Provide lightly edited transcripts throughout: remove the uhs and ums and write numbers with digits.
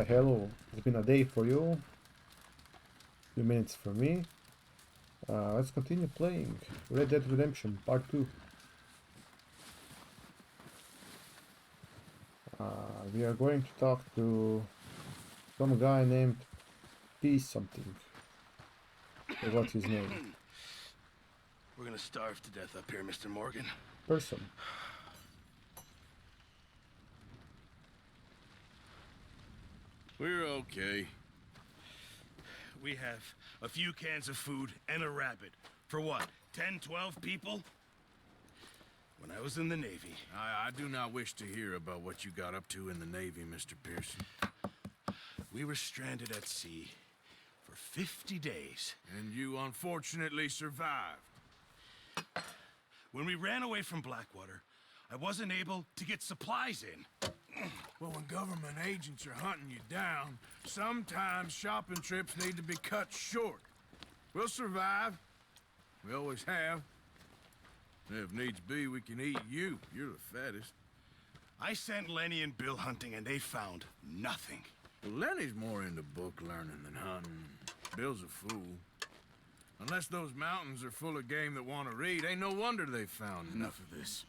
hello. It's been a day for you. Few minutes for me. Let's continue playing Red Dead Redemption Part 2. We are going to talk to some guy named P something. What's his name? We're gonna starve to death up here, Mr. Morgan. Person. We're okay. We have a few cans of food and a rabbit. For what, 10, 12 people? When I was in the Navy... I do not wish to hear about what you got up to in the Navy, Mr. Pearson. We were stranded at sea for 50 days. And you unfortunately survived. When we ran away from Blackwater, I wasn't able to get supplies in. Well, when government agents are hunting you down, sometimes shopping trips need to be cut short. We'll survive. We always have. If needs be, we can eat you. You're the fattest. I sent Lenny and Bill hunting, and they found nothing. Well, Lenny's more into book learning than hunting. Bill's a fool. Unless those mountains are full of game that want to read, ain't no wonder they found Enough of this.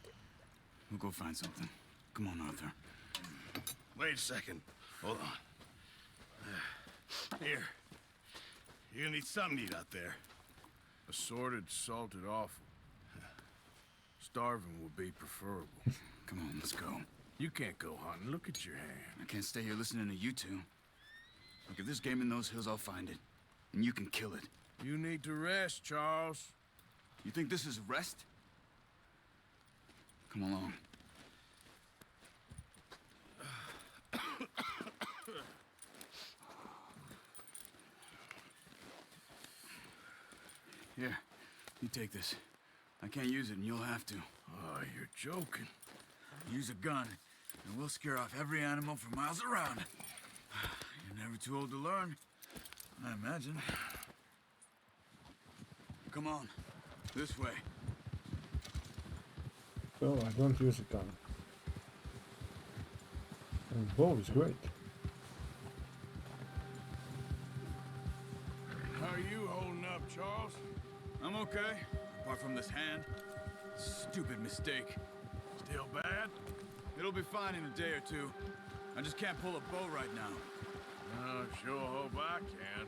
We'll go find something. Come on, Arthur. Wait a second. Hold on. Here. You're gonna need something to eat out there. Assorted, salted offal. Starving would be preferable. Come on, let's go. You can't go hunting. Look at your hand. I can't stay here listening to you two. Look, if there's game in those hills, I'll find it. And you can kill it. You need to rest, Charles. You think this is rest? Come along. Here, you take this. I can't use it, and you'll have to. Oh, you're joking. Use a gun, and we'll scare off every animal for miles around. You're never too old to learn, I imagine. Come on, this way. No, I don't use a gun. And bow is great. How are you holding up, Charles? I'm okay, apart from this hand. Stupid mistake. Still bad? It'll be fine in a day or two. I just can't pull a bow right now. I sure hope I can.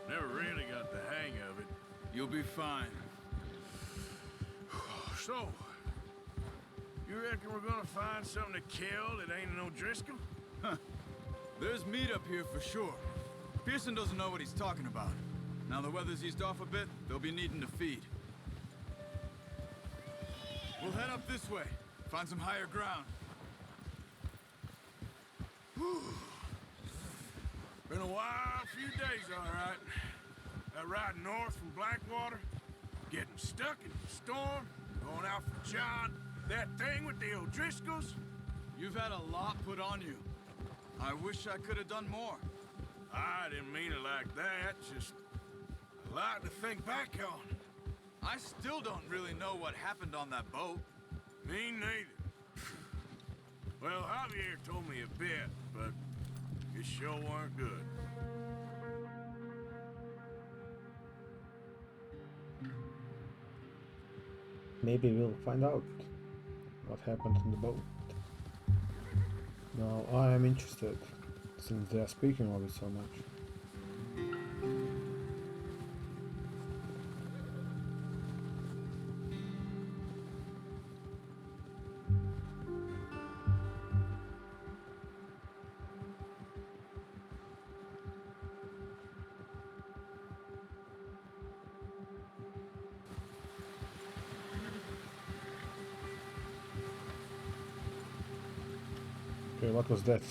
Never really got the hang of it. You'll be fine. So, you reckon we're gonna find something to kill that ain't no Driscoll? Huh. There's meat up here for sure. Pearson doesn't know what he's talking about. Now the weather's eased off a bit, they'll be needing to feed. We'll head up this way. Find some higher ground. Whew. Been a wild few days, all right. That ride north from Blackwater, getting stuck in the storm, going out for John, that thing with the O'Driscolls. You've had a lot put on you. I wish I could have done more. I didn't mean it like that, just a lot to think back on. I still don't really know what happened on that boat. Me neither. Well, Javier told me a bit, but it sure weren't good. Maybe we'll find out what happened in the boat. Now I am interested, since they are speaking of it so much. Okay, what was that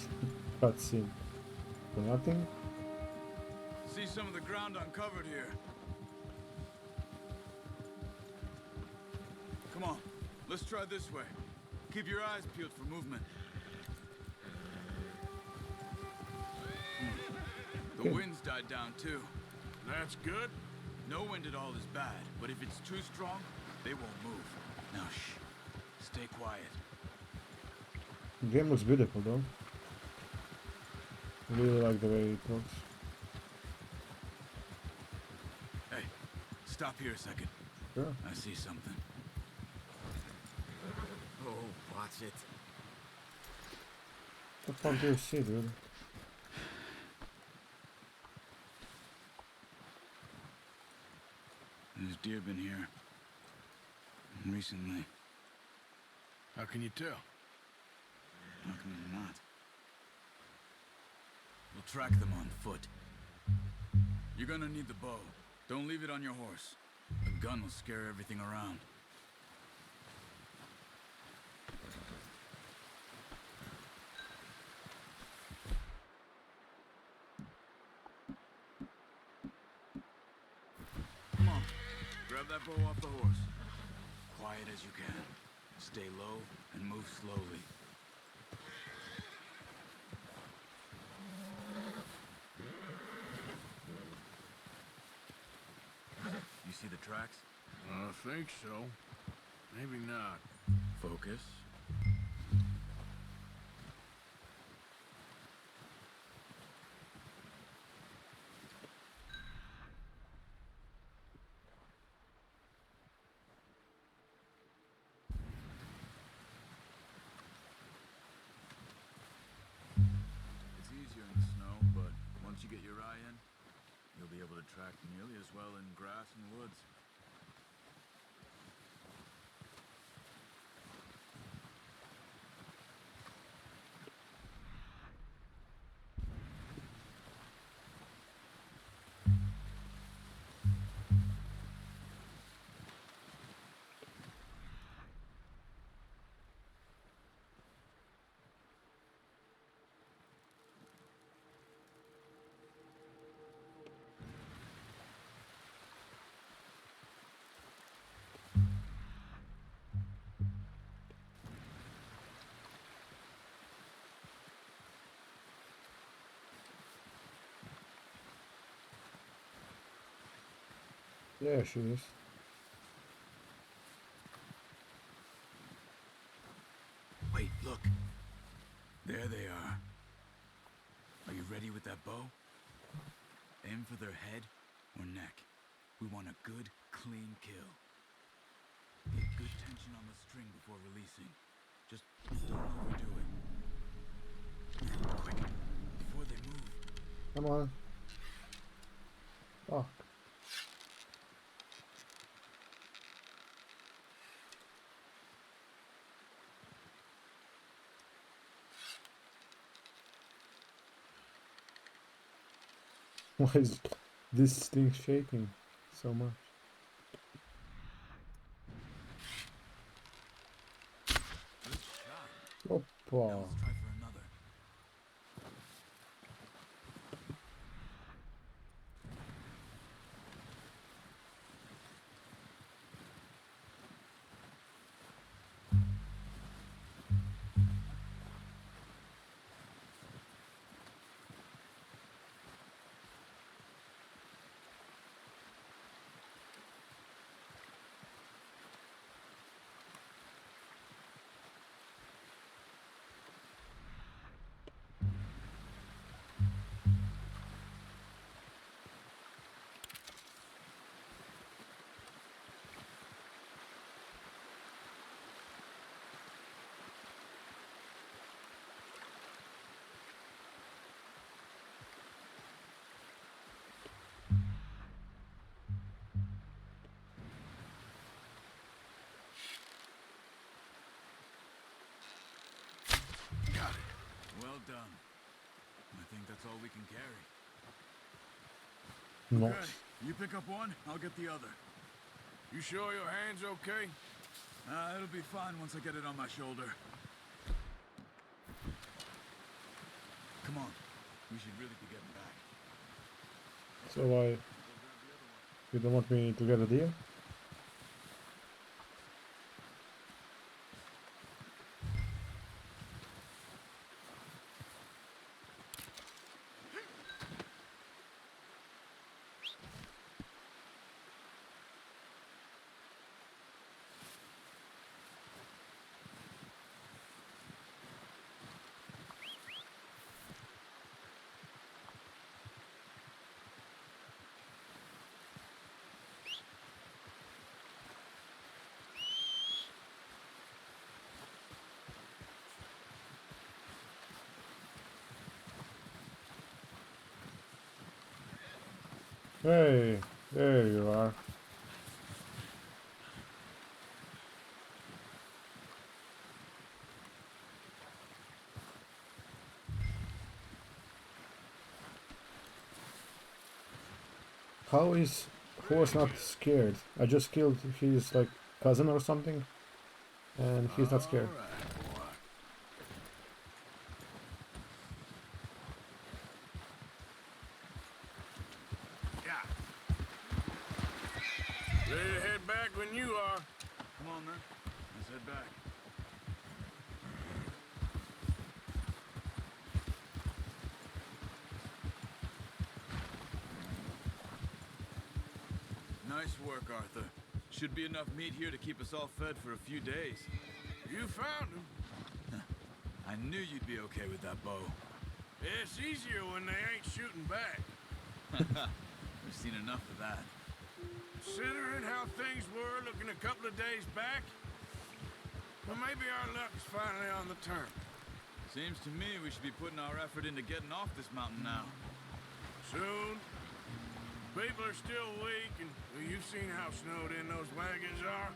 cutscene? For nothing? See some of the ground uncovered here. Come on, let's try this way. Keep your eyes peeled for movement. The wind's died down too. That's good. No wind at all is bad, but if it's too strong, they won't move. Now shh, stay quiet. The game looks beautiful though. Really like the way it looks. Hey, stop here a second. Sure. I see something. Oh, watch it. What the fuck do you see, dude? There's deer been here. Recently. How can you tell? How can you not? We'll track them on foot. You're gonna need the bow. Don't leave it on your horse. A gun will scare everything around. Come on. Grab that bow off the horse. Quiet as you can. Stay low and move slowly. You see the tracks? I think so. Maybe not. Focus. It's easier in the snow, but once you get your eye in, you'll be able to track nearly as well in grass and woods. Yeah, she is. Wait, look. There they are. Are you ready with that bow? Aim for their head or neck. We want a good, clean kill. Get good tension on the string before releasing. Just don't overdo it. Quick, before they move. Come on. Oh. Why is this thing shaking so much? Good shot. Now Oppa. let's try for another. Got it. Well done. I think that's all we can carry. Nice. Good. You pick up one, I'll get the other. You sure your hand's okay? It'll be fine once I get it on my shoulder. Come on. We should really be getting back. So why? You don't want me to get a deal? Hey, there you are. How is horse not scared? I just killed his like cousin or something, and he's not scared. All right, boy. Yeah. Ready to head back when you are. Come on, then. Let's head back. Nice work, Arthur. Should be enough meat here to keep us all fed for a few days. You found him. I knew you'd be okay with that bow. It's easier when they ain't shooting back. We've seen enough of that. Considering how things were looking a couple of days back, well, maybe our luck's finally on the turn. Seems to me we should be putting our effort into getting off this mountain now. Soon. People are still weak, and well, you've seen how snowed in those wagons are.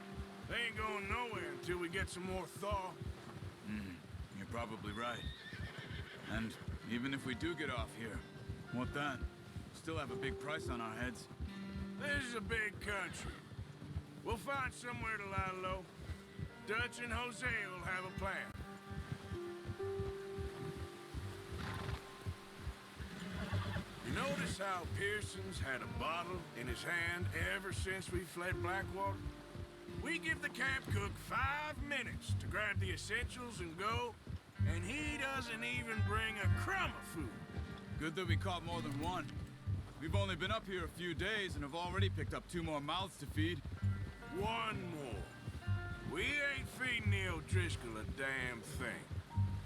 They ain't going nowhere until we get some more thaw. You're probably right. And even if we do get off here, what then? Still have a big price on our heads. This is a big country. We'll find somewhere to lie low. Dutch and Jose will have a plan. You notice how Pearson's had a bottle in his hand ever since we fled Blackwater? We give the camp cook 5 minutes to grab the essentials and go, and he doesn't even bring a crumb of food. Good that we caught more than one. We've only been up here a few days and have already picked up 2 more mouths to feed. One more. We ain't feeding the O'Driscoll a damn thing.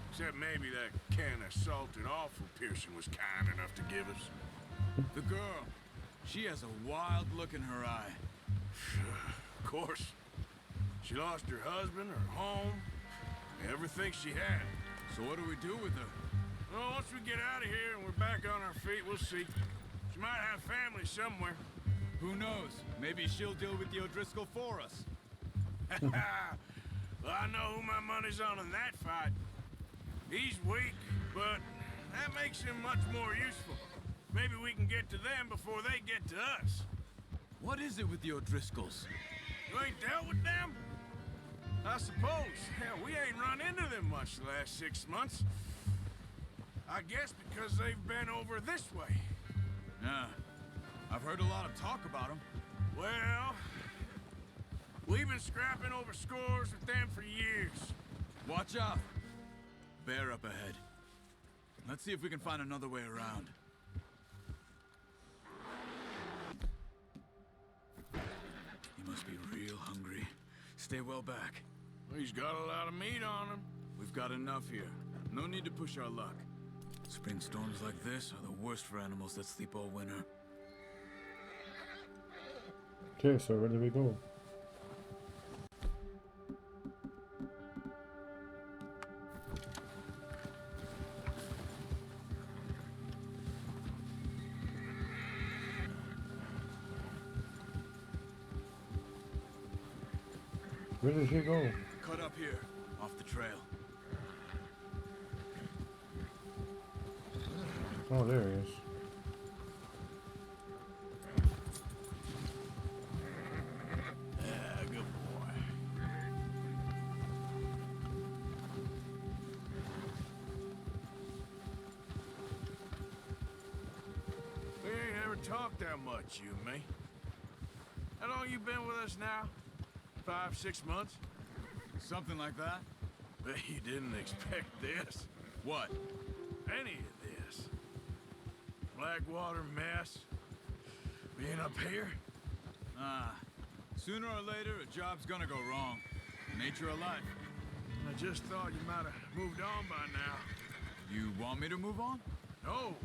Except maybe that can of salted offal Pearson was kind enough to give us. The girl, she has a wild look in her eye. Of course. She lost her husband, her home, everything she had. So what do we do with her? Well, once we get out of here and we're back on our feet, we'll see. She might have family somewhere. Who knows? Maybe she'll deal with the O'Driscoll for us. Well, I know who my money's on in that fight. He's weak, but that makes him much more useful. Maybe we can get to them before they get to us. What is it with the O'Driscolls? You ain't dealt with them? I suppose. Hell, we ain't run into them much the last 6 months. I guess because they've been over this way. Yeah, I've heard a lot of talk about them. Well, we've been scrapping over scores with them for years. Watch out! Bear up ahead. Let's see if we can find another way around. He must be real hungry. Stay well back. He's got a lot of meat on him. We've got enough here. No need to push our luck. Spring storms like this are the worst for animals that sleep all winter. Okay, so where do we go? Where did he go? Cut up here, off the trail. Oh, there he is. Yeah, good boy. We ain't ever talked that much, you and me. How long you been with us now? 5, 6 months? Something like that? Bet you didn't expect this. What? Any of this. Blackwater mess. Being up here. Sooner or later, a job's gonna go wrong. Nature of life. I just thought you might have moved on by now. You want me to move on? No.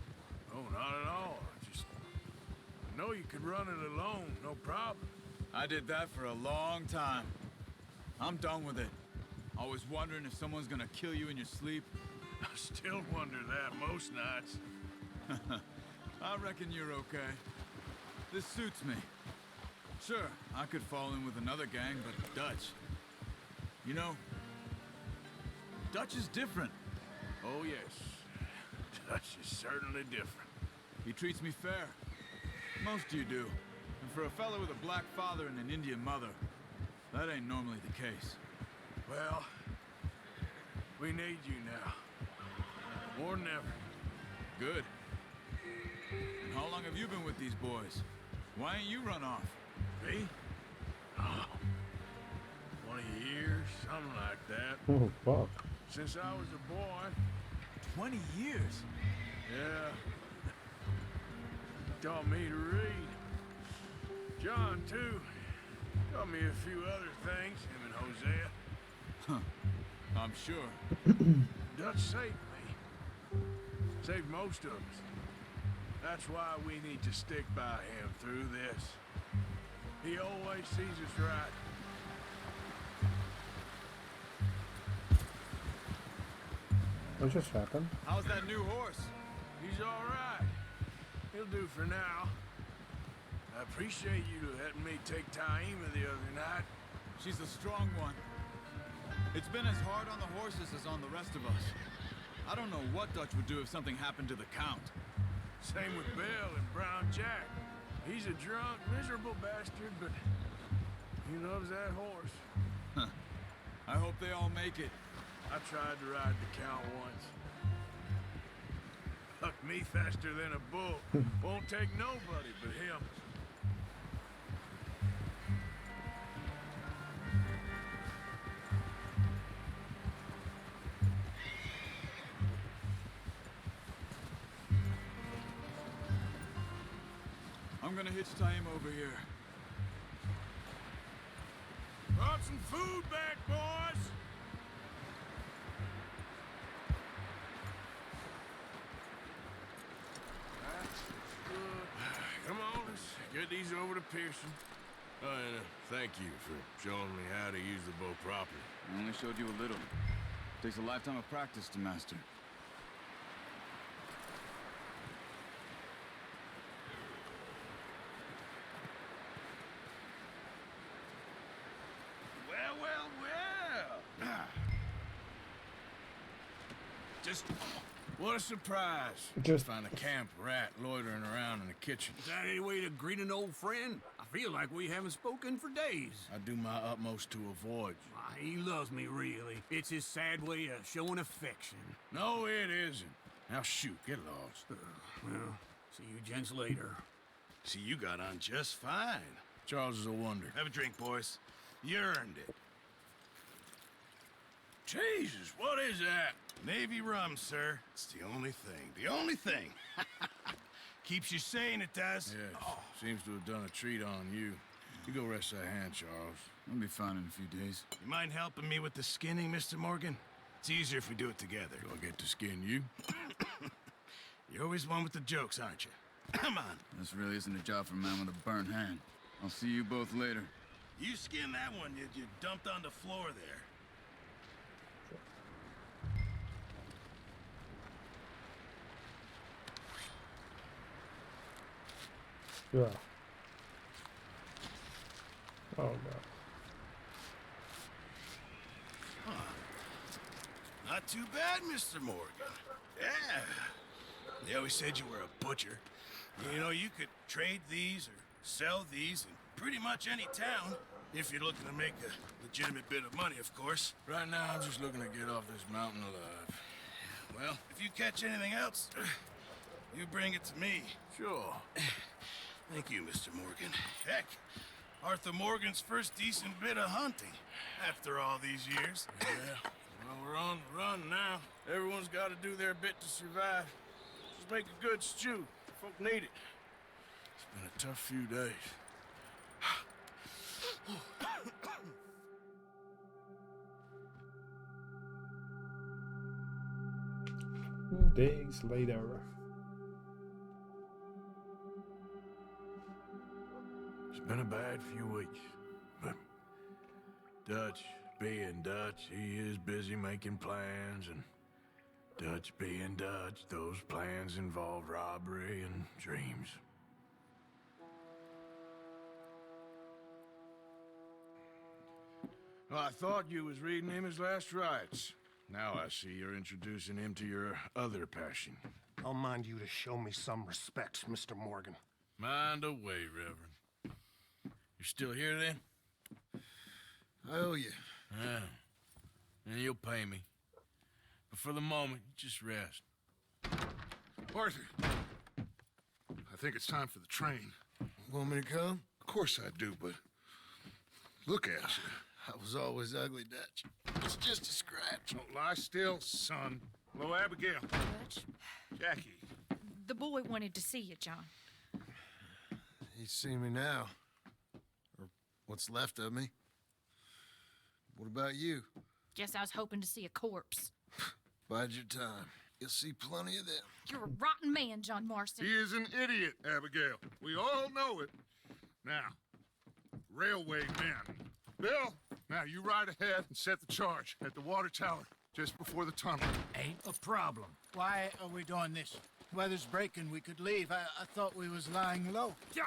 No, not at all. I know you could run it alone, no problem. I did that for a long time. I'm done with it. Always wondering if someone's gonna kill you in your sleep. I still wonder that most nights. I reckon you're okay. This suits me. Sure, I could fall in with another gang, but Dutch... You know, Dutch is different. Oh, yes. Dutch is certainly different. He treats me fair. Most of you do. And for a fella with a black father and an Indian mother, that ain't normally the case. Well, we need you now. More than ever. Good. And how long have you been with these boys? Why ain't you run off? Me? Oh, 20 years, something like that. Oh, fuck. Since I was a boy. 20 years? Yeah. Taught me to read. John, too. Taught me a few other things, him and Hosea. Huh. I'm sure. Dutch saved me. Saved most of us. That's why we need to stick by him through this. He always sees us right. What just happened? How's that new horse? He's all right. He'll do for now. I appreciate you letting me take Taima the other night. She's a strong one. It's been as hard on the horses as on the rest of us. I don't know what Dutch would do if something happened to the Count. Same with Bill and Brown Jack. He's a drunk, miserable bastard, but he loves that horse. Huh. I hope they all make it. I tried to ride the Count once. Hucked me faster than a bull. Won't take nobody but him. I'm gonna hitch Taima over here. Brought some food back, boys! That's good. Come on, let's get these over to Pearson. Oh, and thank you for showing me how to use the bow properly. I only showed you a little. Takes a lifetime of practice to master. Well, well, well. Just What a surprise. Just- Find a camp rat loitering around in the kitchen. Is that any way to greet an old friend? I feel like we haven't spoken for days. I do my utmost to avoid you. Why, he loves me, really. It's his sad way of showing affection. No, it isn't. Now shoot, get lost. Well, see you gents later. see, you got on just fine. Charles is a wonder. Have a drink, boys. You earned it. Jesus, what is that? Navy rum, sir. It's the only thing. The only thing. Keeps you sane, it does. Yes, seems to have done a treat on you. You go rest that hand, Charles. I'll be fine in a few days. You mind helping me with the skinning, Mr. Morgan? It's easier if we do it together. Do I get to skin you? You're always one with the jokes, aren't you? Come on. This really isn't a job for a man with a burnt hand. I'll see you both later. You skin that one you dumped on the floor there. Yeah. Oh, God. Not too bad, Mr. Morgan. Yeah. They always said you were a butcher. You know, you could trade these or sell these in pretty much any town, if you're looking to make a legitimate bit of money, of course. Right now, I'm just looking to get off this mountain alive. Well, if you catch anything else, you bring it to me. Sure. Thank you, Mr. Morgan. Heck, Arthur Morgan's first decent bit of hunting after all these years. Yeah. Well, we're on the run now. Everyone's got to do their bit to survive. Just make a good stew. Folk need it. It's been a tough few days. 2 days later. It's been a bad few weeks, but Dutch being Dutch, he is busy making plans, and Dutch being Dutch, those plans involve robbery and dreams. Well, I thought you was reading him his last rites. Now I see you're introducing him to your other passion. I'll mind you to show me some respect, Mr. Morgan. Mind away, Reverend. You're still here, then? I owe you. Yeah. And you'll pay me. But for the moment, just rest. Arthur, I think it's time for the train. Want me to come? Of course I do, but look at you. I was always ugly, Dutch. It's just a scratch. Don't lie still, son. Hello, Abigail. Dutch, Jackie. the boy wanted to see you, John. He's seen me now. Or what's left of me. What about you? Guess I was hoping to see a corpse. Bide your time. You'll see plenty of them. You're a rotten man, John Marston. He is an idiot, Abigail. We all know it. Now, railway men. Bill, now you ride ahead and set the charge at the water tower just before the tunnel. Ain't a problem. Why are we doing this? Weather's breaking. We could leave. I thought we was lying low. Yeah,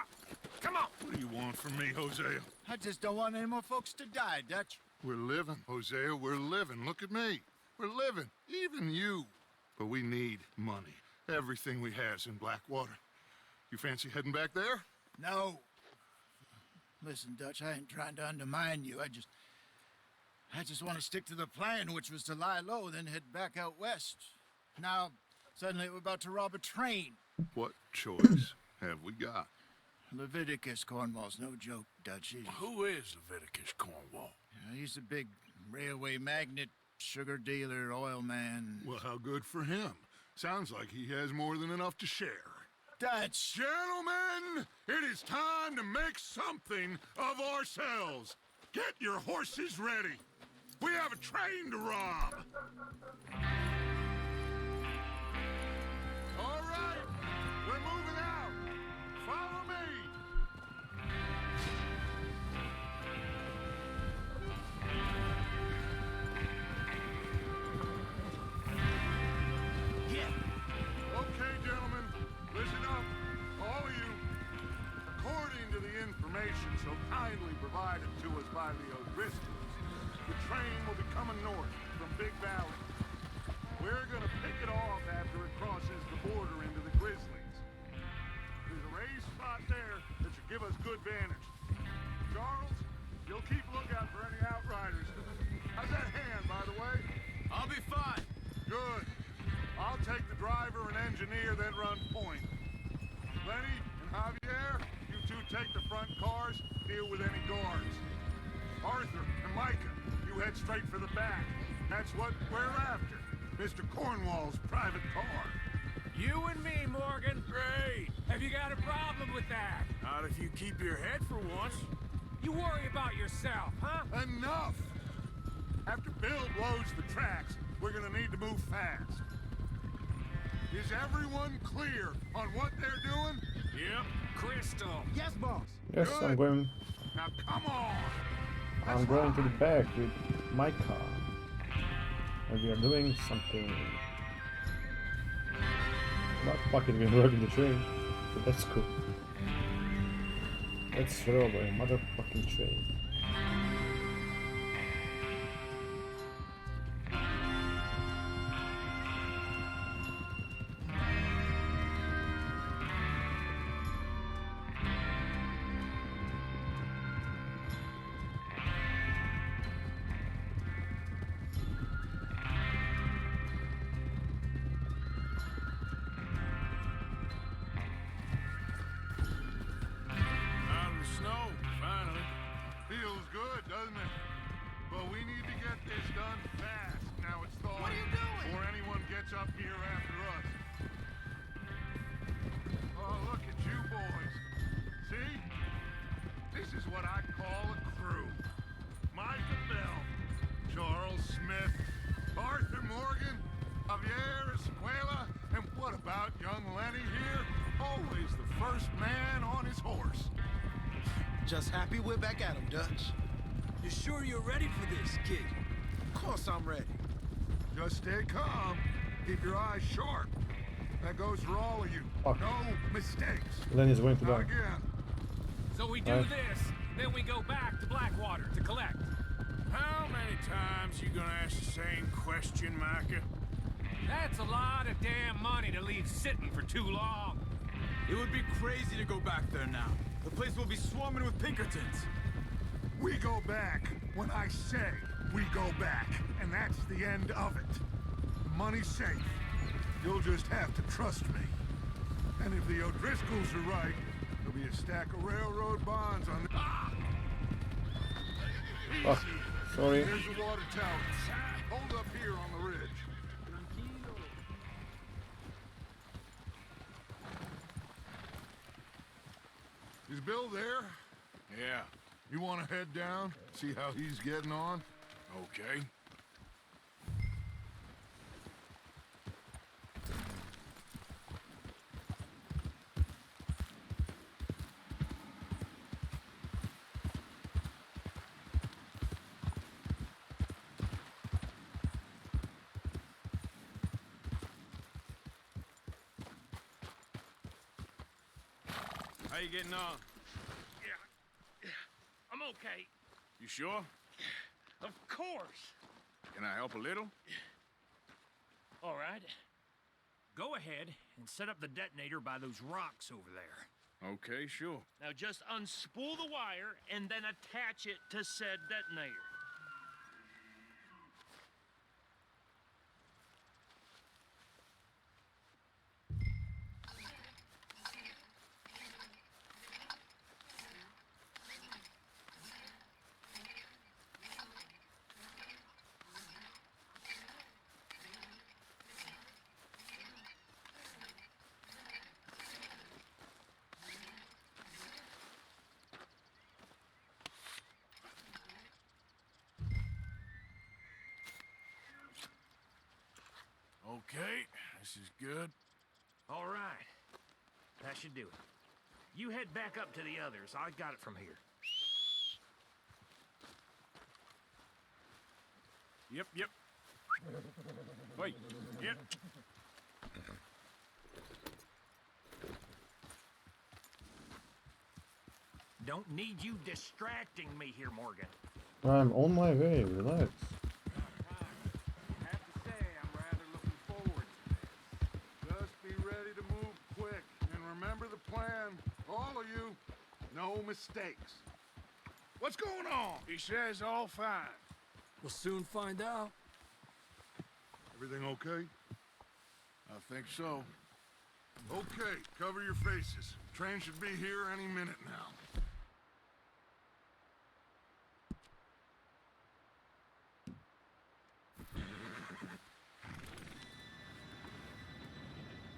come on. What do you want from me, Hosea? I just don't want any more folks to die, Dutch. We're living, Hosea. We're living. Look at me. We're living. Even you. But we need money. Everything we have's in Blackwater. You fancy heading back there? No. Listen, Dutch, I ain't trying to undermine you. I just want to stick to the plan, which was to lie low, then head back out west. Now, suddenly we're about to rob a train. What choice have we got? Leviticus Cornwall's no joke, Dutch. Who is Leviticus Cornwall? He's a big railway magnate, sugar dealer, oil man. Well, how good for him. Sounds like he has more than enough to share. Dutch! Gentlemen, it is time to make something of ourselves. Get your horses ready. We have a train to rob. All right, we're moving out. Follow me. Okay, gentlemen, listen up, all of you. According to the information so kindly provided to us by the O'Driscolls, the train will be coming north from Big Valley. We're gonna pick it off after it crosses the border into the Grizzlies. There's a raised spot there that should give us good vantage. Charles, you'll keep lookout for any outriders. How's that hand, by the way? I'll be fine. Good. I'll take the driver and engineer, then run point. Lenny and Javier, you two take the front cars, deal with any guards. Arthur and Micah, you head straight for the back. That's what we're after. Mr. Cornwall's private car. You and me, Morgan. Great. Have you got a problem with that? Not if you keep your head for once. You worry about yourself, huh? Enough! After Bill blows the tracks, we're gonna need to move fast. Is everyone clear on what they're doing? Yep. Crystal. Yes, boss. Yes, I'm going. Now come on! I'm going to the back with my car. And we are doing something. Not fucking gonna work in the train, but that's cool. Let's throw away a motherfucking train. Out of the snow, finally. Feels good, doesn't it? But we need to get this done fast. Now it's thawing. What are you doing? Before anyone gets up here after us. Oh, look at you boys. See? This is what I call a crew. Micah Bell, Charles Smith, Arthur Morgan, Javier Escuela, and what about young Lenny here? Always the first man on his horse. Just happy we're back at 'em, Dutch. You sure you're ready for this, kid? Of course I'm ready. Just stay calm. Keep your eyes sharp. That goes for all of you. Fuck. No mistakes. Lenny's going to Not die. again. So we do Right. this, then we go back to Blackwater to collect. How many times you gonna ask the same question, Micah? That's a lot of damn money to leave sitting for too long. It would be crazy to go back there now. The place will be swarming with Pinkertons. We go back when I say we go back, and that's the end of it. The money's safe. You'll just have to trust me. And if the O'Driscolls are right, there'll be a stack of railroad bonds on the... Oh, sorry. There's the water tower. Hold up here on the ridge. Is Bill there? Yeah, You want to head down? See how he's getting on? okay. How you getting on? Yeah, I'm okay. you sure? Of course. Can I help a little? All right. Go ahead and set up the detonator by those rocks over there. Okay, sure. Now just unspool the wire and then attach it to said detonator. Okay, this is good. All right. That should do it. You head back up to the others. I got it from here. Yep. Wait, yep. Don't need you distracting me here, Morgan. I'm on my way, relax. I have to say, I'm rather looking forward to this. Just be ready to move quick. And remember the plan. All of you, no mistakes. What's going on? He says all fine. We'll soon find out. Everything okay? I think so. Okay, cover your faces. Train should be here any minute now.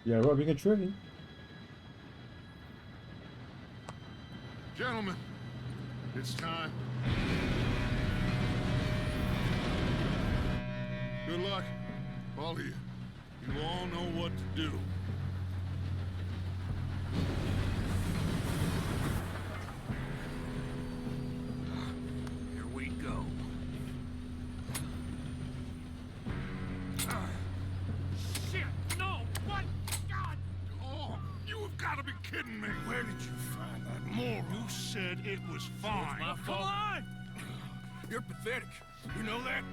Yeah, robbing a train. Gentlemen, it's time. Good luck, all of you. You all know what to do. Here we go. Shit! No! What? God! Oh, you have got to be kidding me. Where did you find that moron? You said it was fine. my Come on! You're pathetic. You know that?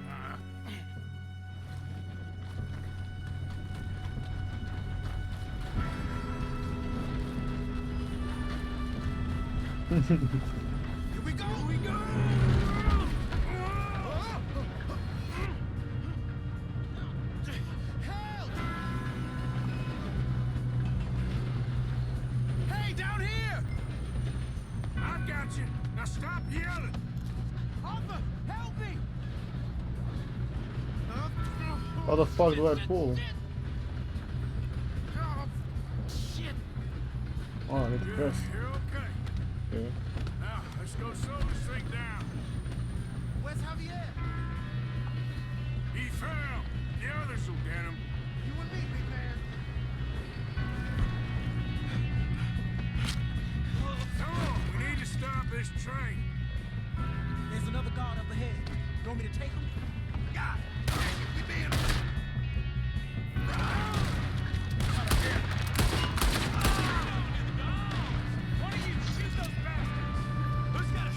Here we go! Here we go! Help! Hey, down here! I got you. Now stop yelling. Arthur, help me! How the fuck do I pull? Shit. Oh, I need to press. You're okay. Okay. Now, let's go slow this thing down. Where's Javier? He fell. The others will get him. You and me, big man. Come on, we need to stop this train. There's another guard up ahead. You want me to take him? God! We being... Why don't you shoot those bastards? Who's got a...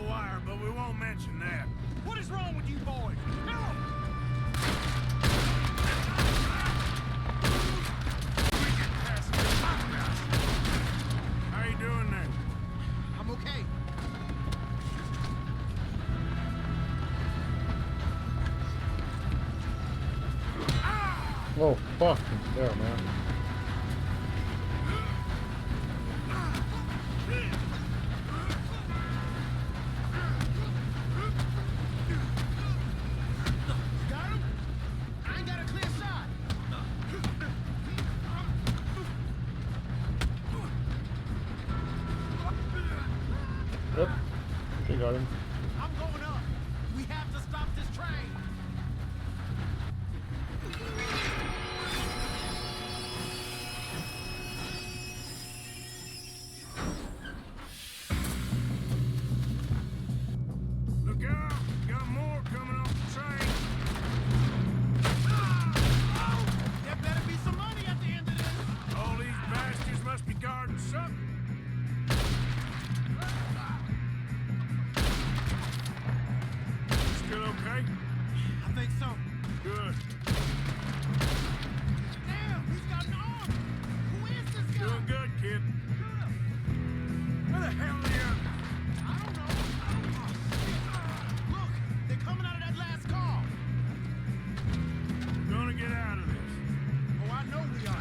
wire, but we won't mention that. What is wrong with you boys? Kill 'em! How you doing there? I'm okay. Oh, fucking hell, man. Got him? I ain't got a clear shot. Yep. We got him. I'm going up. We have to stop this train. Look out! Got more coming off the train. There better be some money at the end of this. All these bastards must be guarding something. Still okay? I think so. Good. Damn, he's got an arm. Who is this guy? Doing good, kid. Where the hell are you? I don't know. Look, they're coming out of that last car. We're gonna get out of this. Oh, I know we are.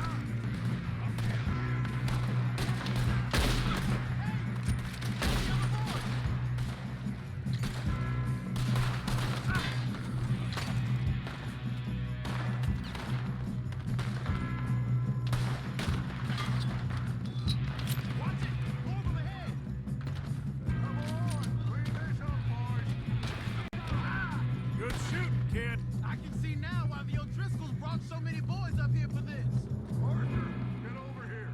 Watch it! More of them ahead! Come on, clean this up, boys. Good shooting, kid. I can see now why the O'Driscolls brought so many boys up here for this. Arthur, get over here.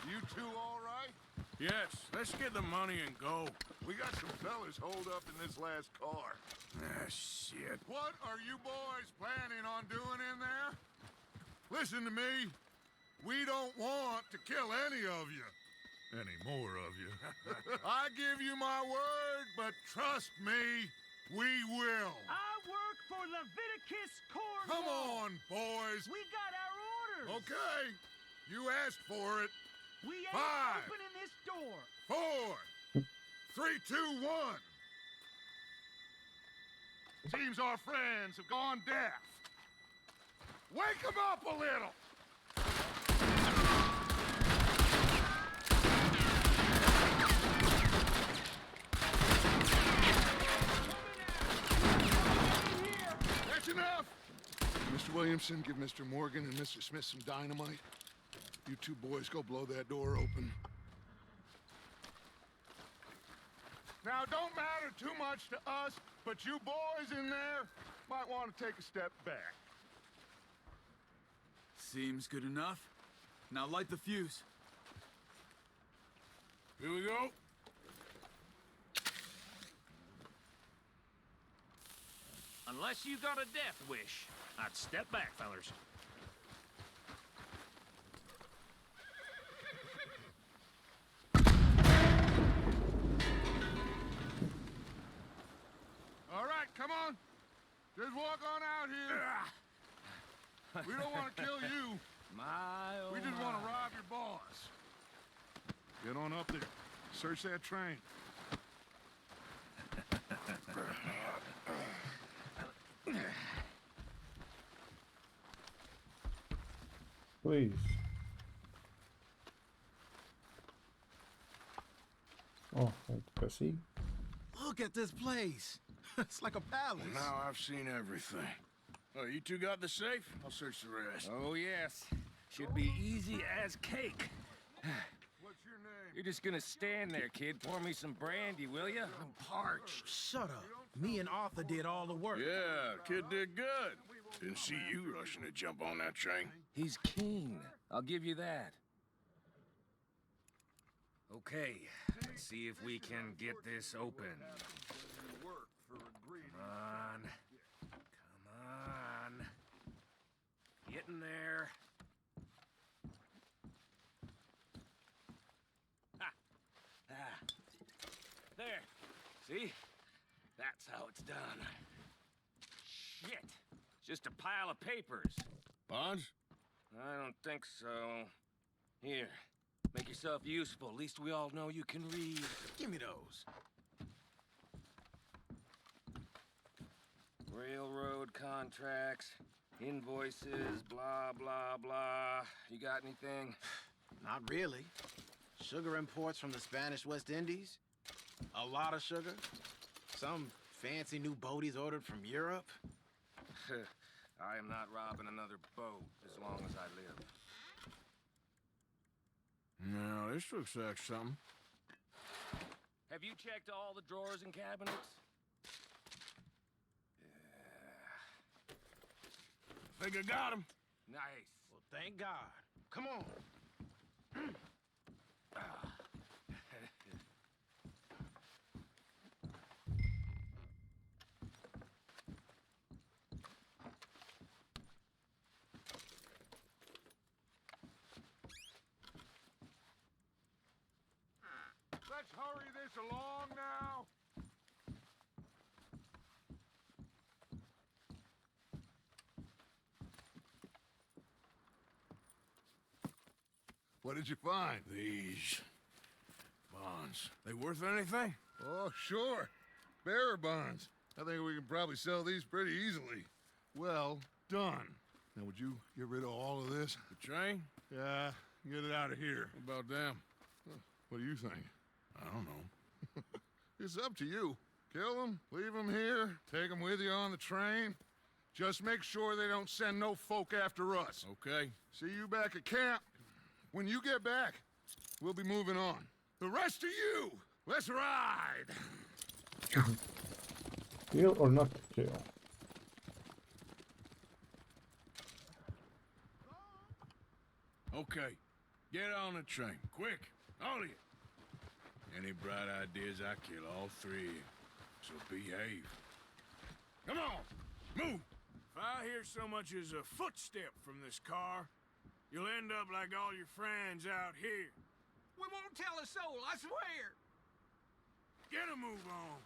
You two all right? Yes, let's get the money and go. We got some fellas holed up in this last car. Ah, shit. What are you boys planning on doing in there? Listen to me. We don't want to kill any of you. Any more of you? I give you my word, but trust me, we will. I work for Leviticus Corps. Come on, boys. We got our orders. Okay, you asked for it. We ain't 5, opening this door. 4, 3, 2, 1. Seems our friends have gone deaf. Wake them up a little. That's enough. Mr. Williamson, give Mr. Morgan and Mr. Smith some dynamite. You two boys go blow that door open. Now, don't matter too much to us, but you boys in there might want to take a step back. Seems good enough. Now light the fuse. Here we go. Unless you got a death wish, I'd step back, fellers. All right, come on. Just walk on out here. We don't want to kill you. We just want to rob your boss. Get on up there. Search that train. Please. Oh, let's see. Look at this place. It's like a palace. Now I've seen everything. Oh, you two got the safe? I'll search the rest. Oh, yes. Should be easy as cake. What's your name? You're just gonna stand there, kid. Pour me some brandy, will ya? I'm parched. Shut up. Me and Arthur did all the work. Yeah, kid did good. Didn't see you rushing to jump on that train. He's keen. I'll give you that. Okay, let's see if we can get this open. Work for a greedy. Come on. Come on. Get getting there. Ha! Ah. There. See? That's how it's done. Shit. It's just a pile of papers. Bonds? I don't think so. Here. Make yourself useful. At least we all know you can read. Give me those. Railroad contracts, invoices, blah, blah, blah. You got anything? Not really. Sugar imports from the Spanish West Indies. A lot of sugar. Some fancy new boat he's ordered from Europe. I am not robbing another boat as long as I live. No, this looks like something. Have you checked all the drawers and cabinets? Think I got him. Nice. Well, thank God. Come on. Let's hurry this along now. What did you find? These bonds. They worth anything? Oh, sure. Bearer bonds. I think we can probably sell these pretty easily. Well done. Now, would you get rid of all of this? The train? Yeah, get it out of here. What about them? What do you think? I don't know. It's up to you. Kill them, leave them here, take them with you on the train. Just make sure they don't send no folk after us. Okay. See you back at camp. When you get back, we'll be moving on. The rest of you, let's ride! Kill or not kill? Okay. Get on the train. Quick. All of you. Any bright ideas, I kill all three of you. So behave. Come on! Move! If I hear so much as a footstep from this car, you'll end up like all your friends out here. We won't tell a soul, I swear. Get a move on.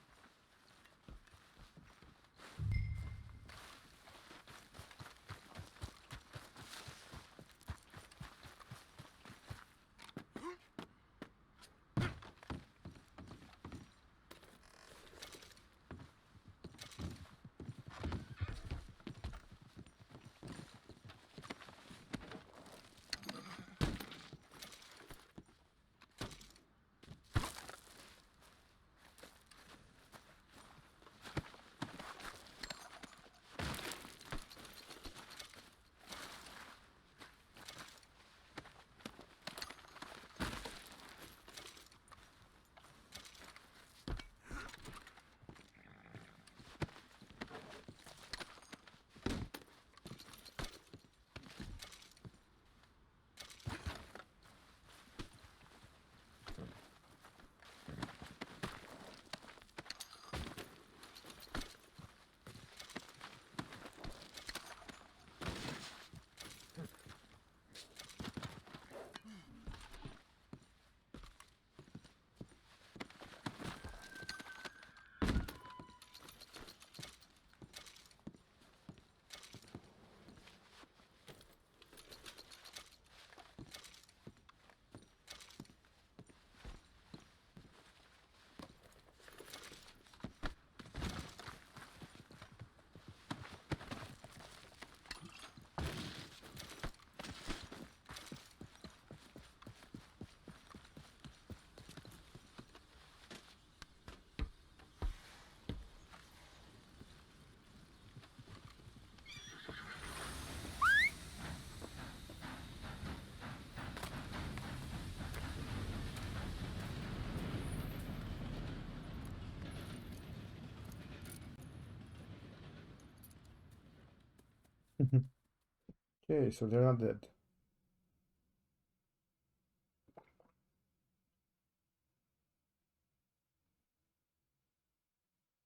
Okay, so they're not dead.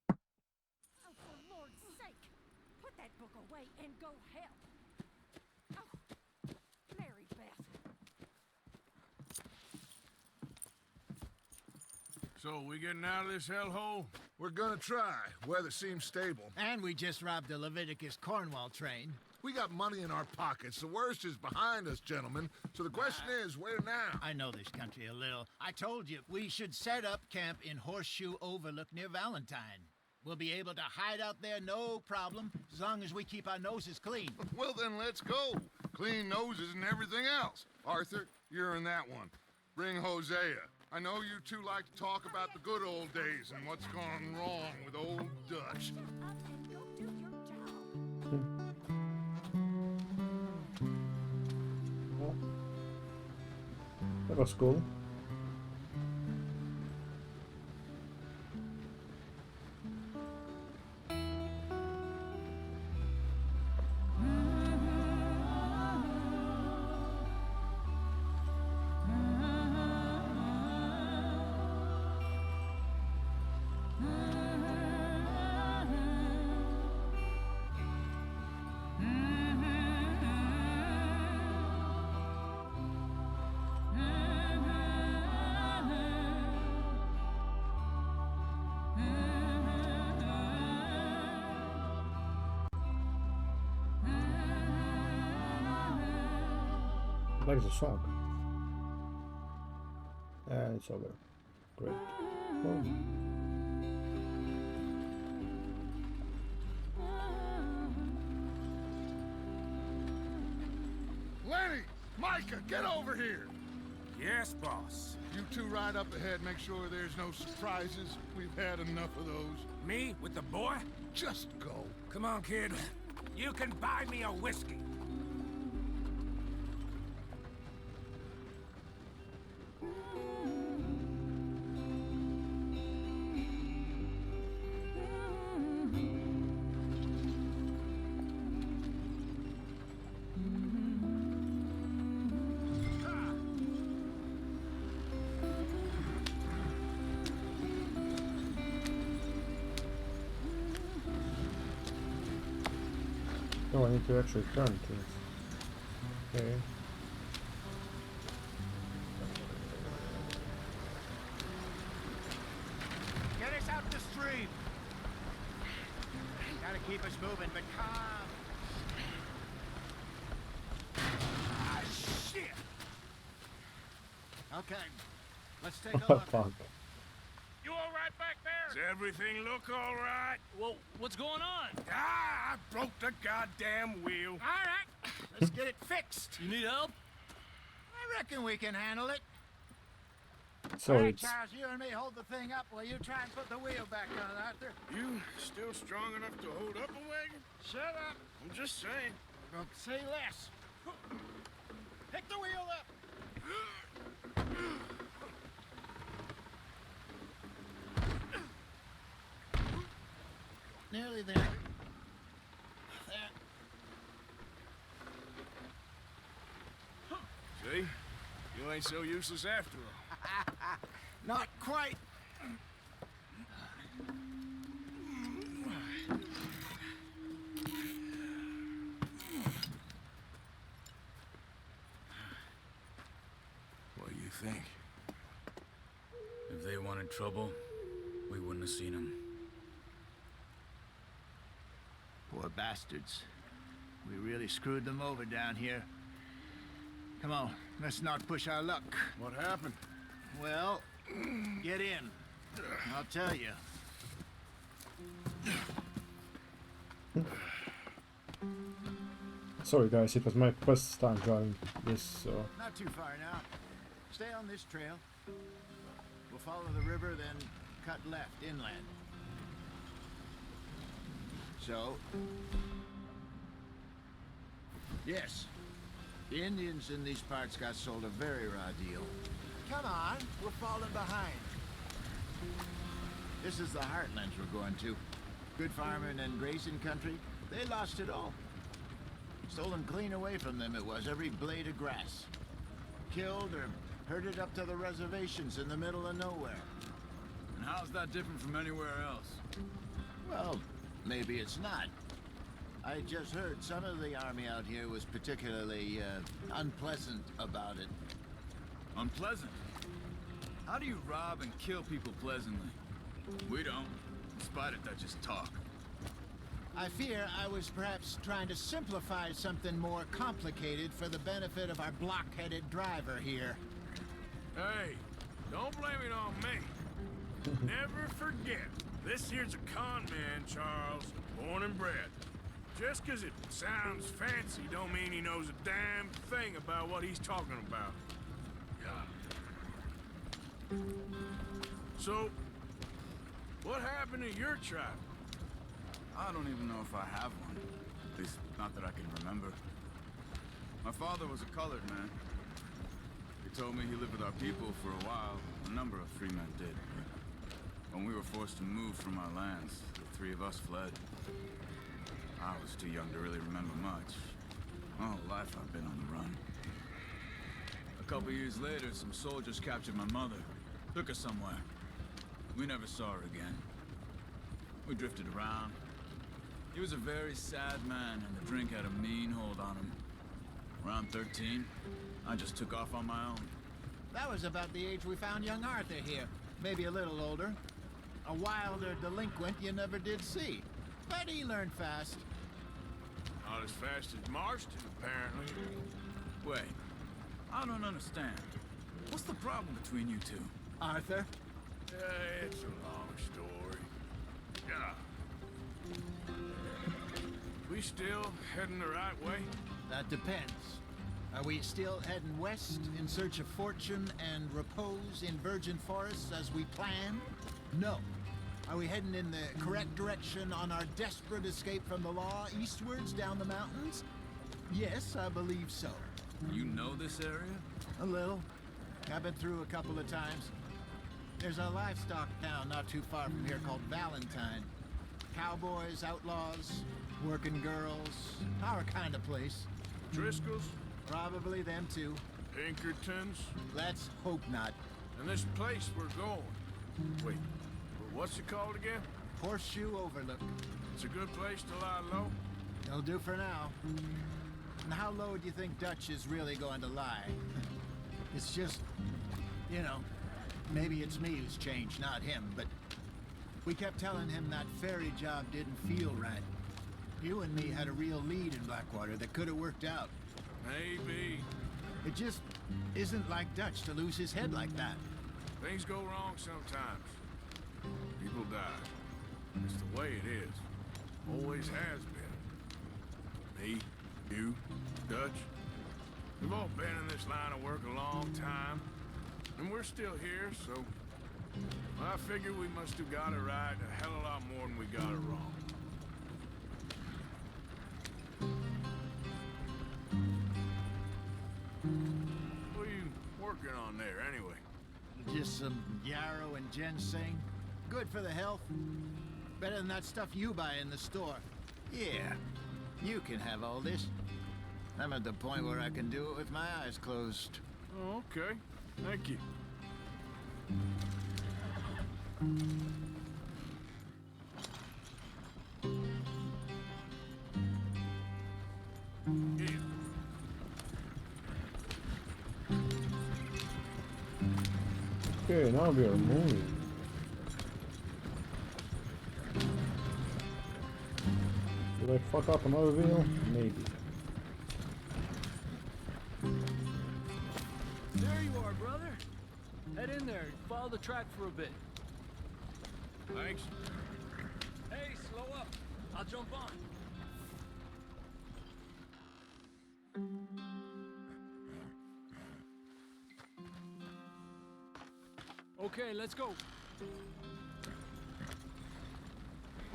Oh, for Lord's sake! Put that book away and go help! Oh, So, we getting out of this hellhole? We're gonna try. Weather seems stable. And we just robbed the Leviticus Cornwall train. We got money in our pockets. The worst is behind us, gentlemen. So the question is, where now? I know this country a little. I told you, we should set up camp in Horseshoe Overlook near Valentine. We'll be able to hide out there, no problem, as long as we keep our noses clean. Well, then let's go. Clean noses and everything else. Arthur, you're in that one. Bring Hosea. I know you two like to talk about the good old days and what's gone wrong with old Dutch. That was cool. Like the song. And it's over. Great. Oh. Lenny! Micah, get over here! Yes, boss. You two ride up ahead, make sure there's no surprises. We've had enough of those. Me with the boy? Just go. Come on, kid. You can buy me a whiskey. Oh, I need to actually turn things. Okay. Get us out the stream. Gotta keep us moving, but calm. Ah, shit! Okay, let's take a Oh, look. fuck. You all right back there? Does everything look all right? Well, what's going on? Ah, I broke the goddamn wheel. All right, let's get it fixed. You need help? I reckon we can handle it. So All right, it's Charles, you and me hold the thing up while you try and put the wheel back on, Arthur. You still strong enough to hold up a wagon? Shut up. I'm just saying. Don't say less. Pick the wheel up. Nearly there. There. See? You ain't so useless after all. Not quite. What do you think? If they wanted trouble, we wouldn't have seen them. Poor bastards. We really screwed them over down here. Come on, let's not push our luck. What happened? Well, get in. I'll tell you. sorry guys, it was my first time driving this, so Not too far now. Stay on this trail. We'll follow the river, then cut left inland. So, yes, the Indians in these parts got sold a very raw deal. Come on, we're falling behind. This is the heartlands we're going to. Good farming and grazing country, they lost it all. Stolen clean away from them it was, every blade of grass. Killed or herded up to the reservations in the middle of nowhere. And how's that different from anywhere else? Well, maybe it's not. I just heard some of the army out here was particularly unpleasant about it. Unpleasant? How do you rob and kill people pleasantly? We don't, in spite of Dutch's talk. I fear I was perhaps trying to simplify something more complicated for the benefit of our block-headed driver here. Hey, don't blame it on me. Never forget, this here's a con man, Charles, born and bred. Just 'cause it sounds fancy don't mean he knows a damn thing about what he's talking about. Yeah. So, what happened to your tribe? I don't even know if I have one. At least, not that I can remember. My father was a colored man. He told me he lived with our people for a while. A number of free men did. When we were forced to move from our lands, the three of us fled. I was too young to really remember much. My whole life I've been on the run. A couple years later, some soldiers captured my mother. Took her somewhere. We never saw her again. We drifted around. He was a very sad man, and the drink had a mean hold on him. Around 13, I just took off on my own. That was about the age we found young Arthur here. Maybe a little older. A wilder delinquent you never did see. But he learned fast. Not as fast as Marston, apparently. Wait, I don't understand. What's the problem between you two? Arthur? It's a long story. Yeah. We still heading the right way? That depends. Are we still heading west in search of fortune and repose in virgin forests as we planned? No. Are we heading in the correct direction on our desperate escape from the law eastwards down the mountains? Yes, I believe so. You know this area? A little. I've been through a couple of times. There's a livestock town not too far from here called Valentine. Cowboys, outlaws, working girls, our kind of place. Driscoll's? Probably them too. Pinkertons? Let's hope not. And this place we're going. Wait, what's it called again? Horseshoe Overlook. It's a good place to lie low? It'll do for now. And how low do you think Dutch is really going to lie? It's just, you know, maybe it's me who's changed, not him, but we kept telling him that ferry job didn't feel right. You and me had a real lead in Blackwater that could have worked out. Maybe. It just isn't like Dutch to lose his head like that. Things go wrong sometimes. People die. It's the way it is. Always has been. Me, you, Dutch. We've all been in this line of work a long time. And we're still here, so I figure we must have got it right a hell of a lot more than we got it wrong. What are you working on there, anyway? Just some yarrow and ginseng. Good for the health. Better than that stuff you buy in the store. Yeah, you can have all this. I'm at the point where I can do it with my eyes closed. Oh, okay. Thank you. Here. Okay, now we are moving. Did I fuck up another wheel? Maybe. There you are, brother. Head in there and follow the track for a bit. Thanks. Hey, slow up. I'll jump on. Okay, let's go.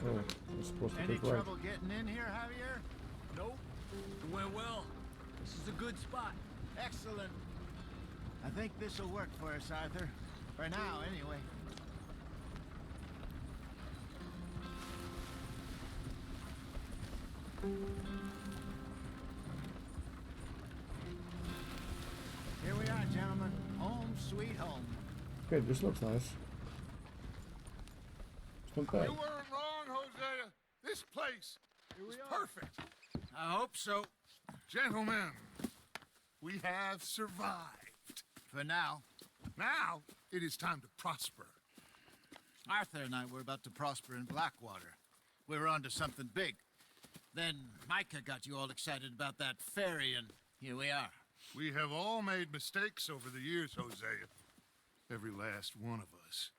Oh, I'm supposed to Any take right. trouble getting in here, Javier? Nope. It went well. This is a good spot. Excellent. I think this'll work for us, Arthur. For now, anyway. Here we are, gentlemen. Home sweet home. Okay, this looks nice. It's not bad. You weren't wrong, Hosea. This place is perfect. I hope so. Gentlemen, we have survived. For now. Now, it is time to prosper. Arthur and I were about to prosper in Blackwater. We were onto something big. Then Micah got you all excited about that ferry, and here we are. We have all made mistakes over the years, Hosea. Every last one of us.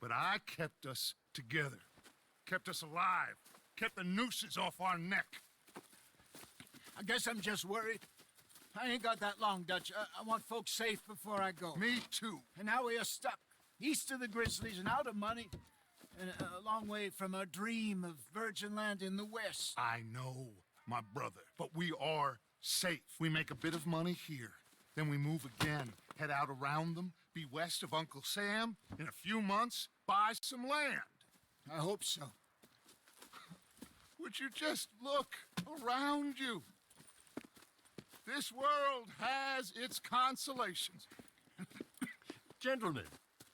But I kept us together. Kept us alive. Kept the nooses off our neck. I guess I'm just worried. I ain't got that long, Dutch. I want folks safe before I go. Me too. And now we are stuck. East of the Grizzlies and out of money. And a long way from our dream of virgin land in the west. I know, my brother. But we are safe. We make a bit of money here. Then we move again. Head out around them. Be west of Uncle Sam. In a few months, buy some land. I hope so. Would you just look around you? This world has its consolations. Gentlemen,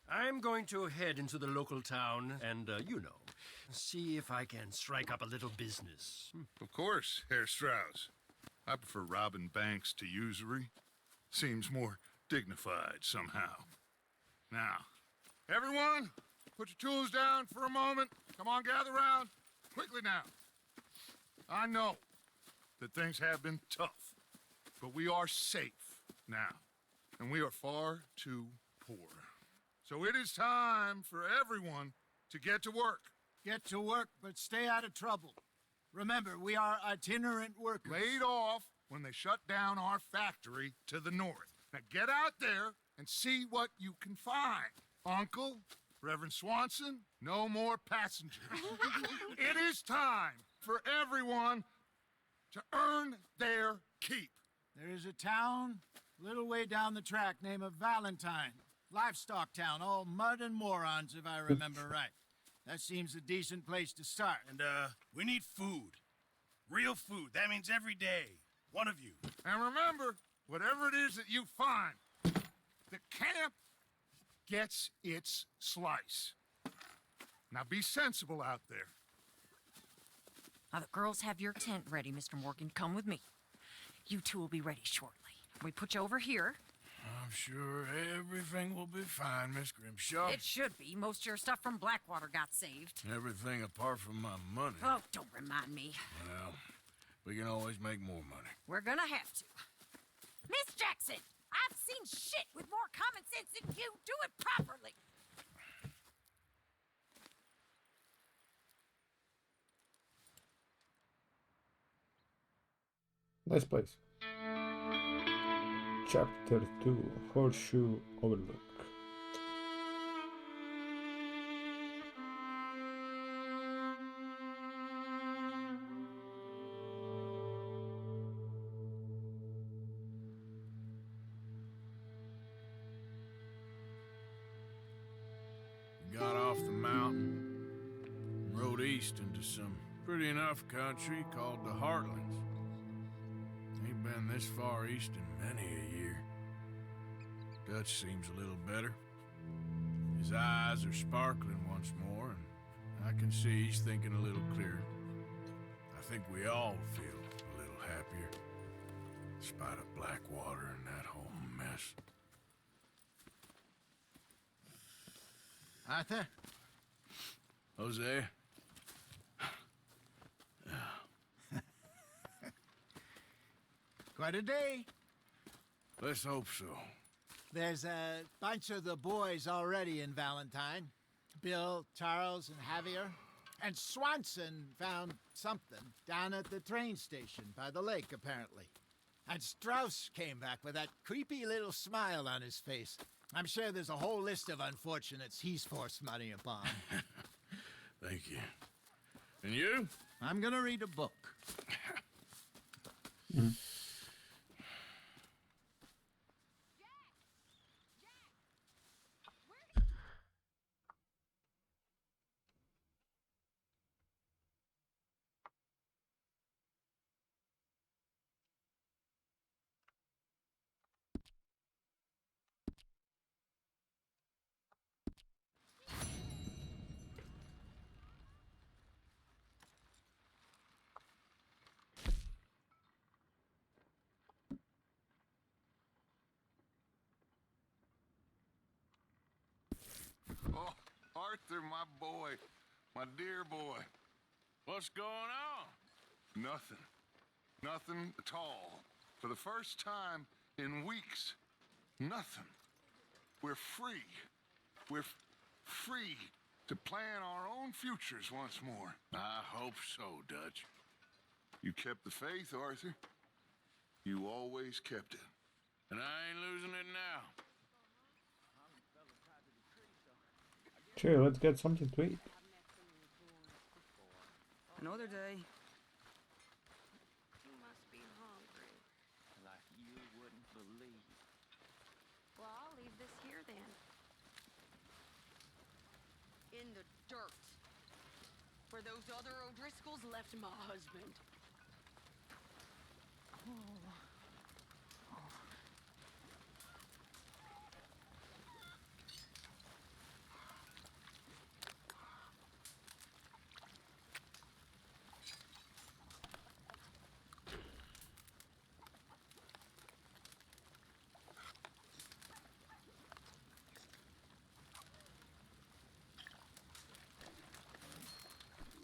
I'm going to head into the local town and, see if I can strike up a little business. Of course, Herr Strauss. I prefer robbing banks to usury. Seems more dignified somehow. Now, everyone, put your tools down for a moment. Come on, gather round. Quickly now. I know that things have been tough, but we are safe now, and we are far too poor. So it is time for everyone to get to work. Get to work, but stay out of trouble. Remember, we are itinerant workers. Laid off when they shut down our factory to the north. Now get out there and see what you can find. Uncle, Reverend Swanson, no more passengers. It is time for everyone to earn their keep. There is a town a little way down the track named Valentine. Livestock town, all mud and morons, if I remember right. That seems a decent place to start. And, we need food. Real food. That means every day. One of you. And remember, whatever it is that you find, the camp gets its slice. Now be sensible out there. Now, the girls have your tent ready, Mr. Morgan. Come with me. You two will be ready shortly. We put you over here. I'm sure everything will be fine, Miss Grimshaw. It should be. Most of your stuff from Blackwater got saved. Everything apart from my money. Oh, don't remind me. Well, we can always make more money. We're gonna have to. Miss Jackson, I've seen shit with more common sense than you. Do it properly. Nice place. Chapter 2, Horseshoe Overlook. Got off the mountain, rode east into some pretty enough country called the Heartlands. Ain't been this far east in many a year. Dutch seems a little better. His eyes are sparkling once more, and I can see he's thinking a little clearer. I think we all feel a little happier, in spite of Blackwater and that whole mess. Arthur? Jose? Quite a day. Let's hope so. There's a bunch of the boys already in Valentine. Bill, Charles, and Javier. And Swanson found something down at the train station by the lake, apparently. And Strauss came back with that creepy little smile on his face. I'm sure there's a whole list of unfortunates he's forced money upon. Thank you. And you? I'm gonna read a book. Arthur, my boy. My dear boy. What's going on? Nothing. Nothing at all. For the first time in weeks, nothing. We're free. We're free to plan our own futures once more. I hope so, Dutch. You kept the faith, Arthur. You always kept it. And I ain't losing it now. Sure, let's get something to eat. Another day. You must be hungry. Like you wouldn't believe. Well, I'll leave this here then. In the dirt. Where those other O'Driscolls left my husband.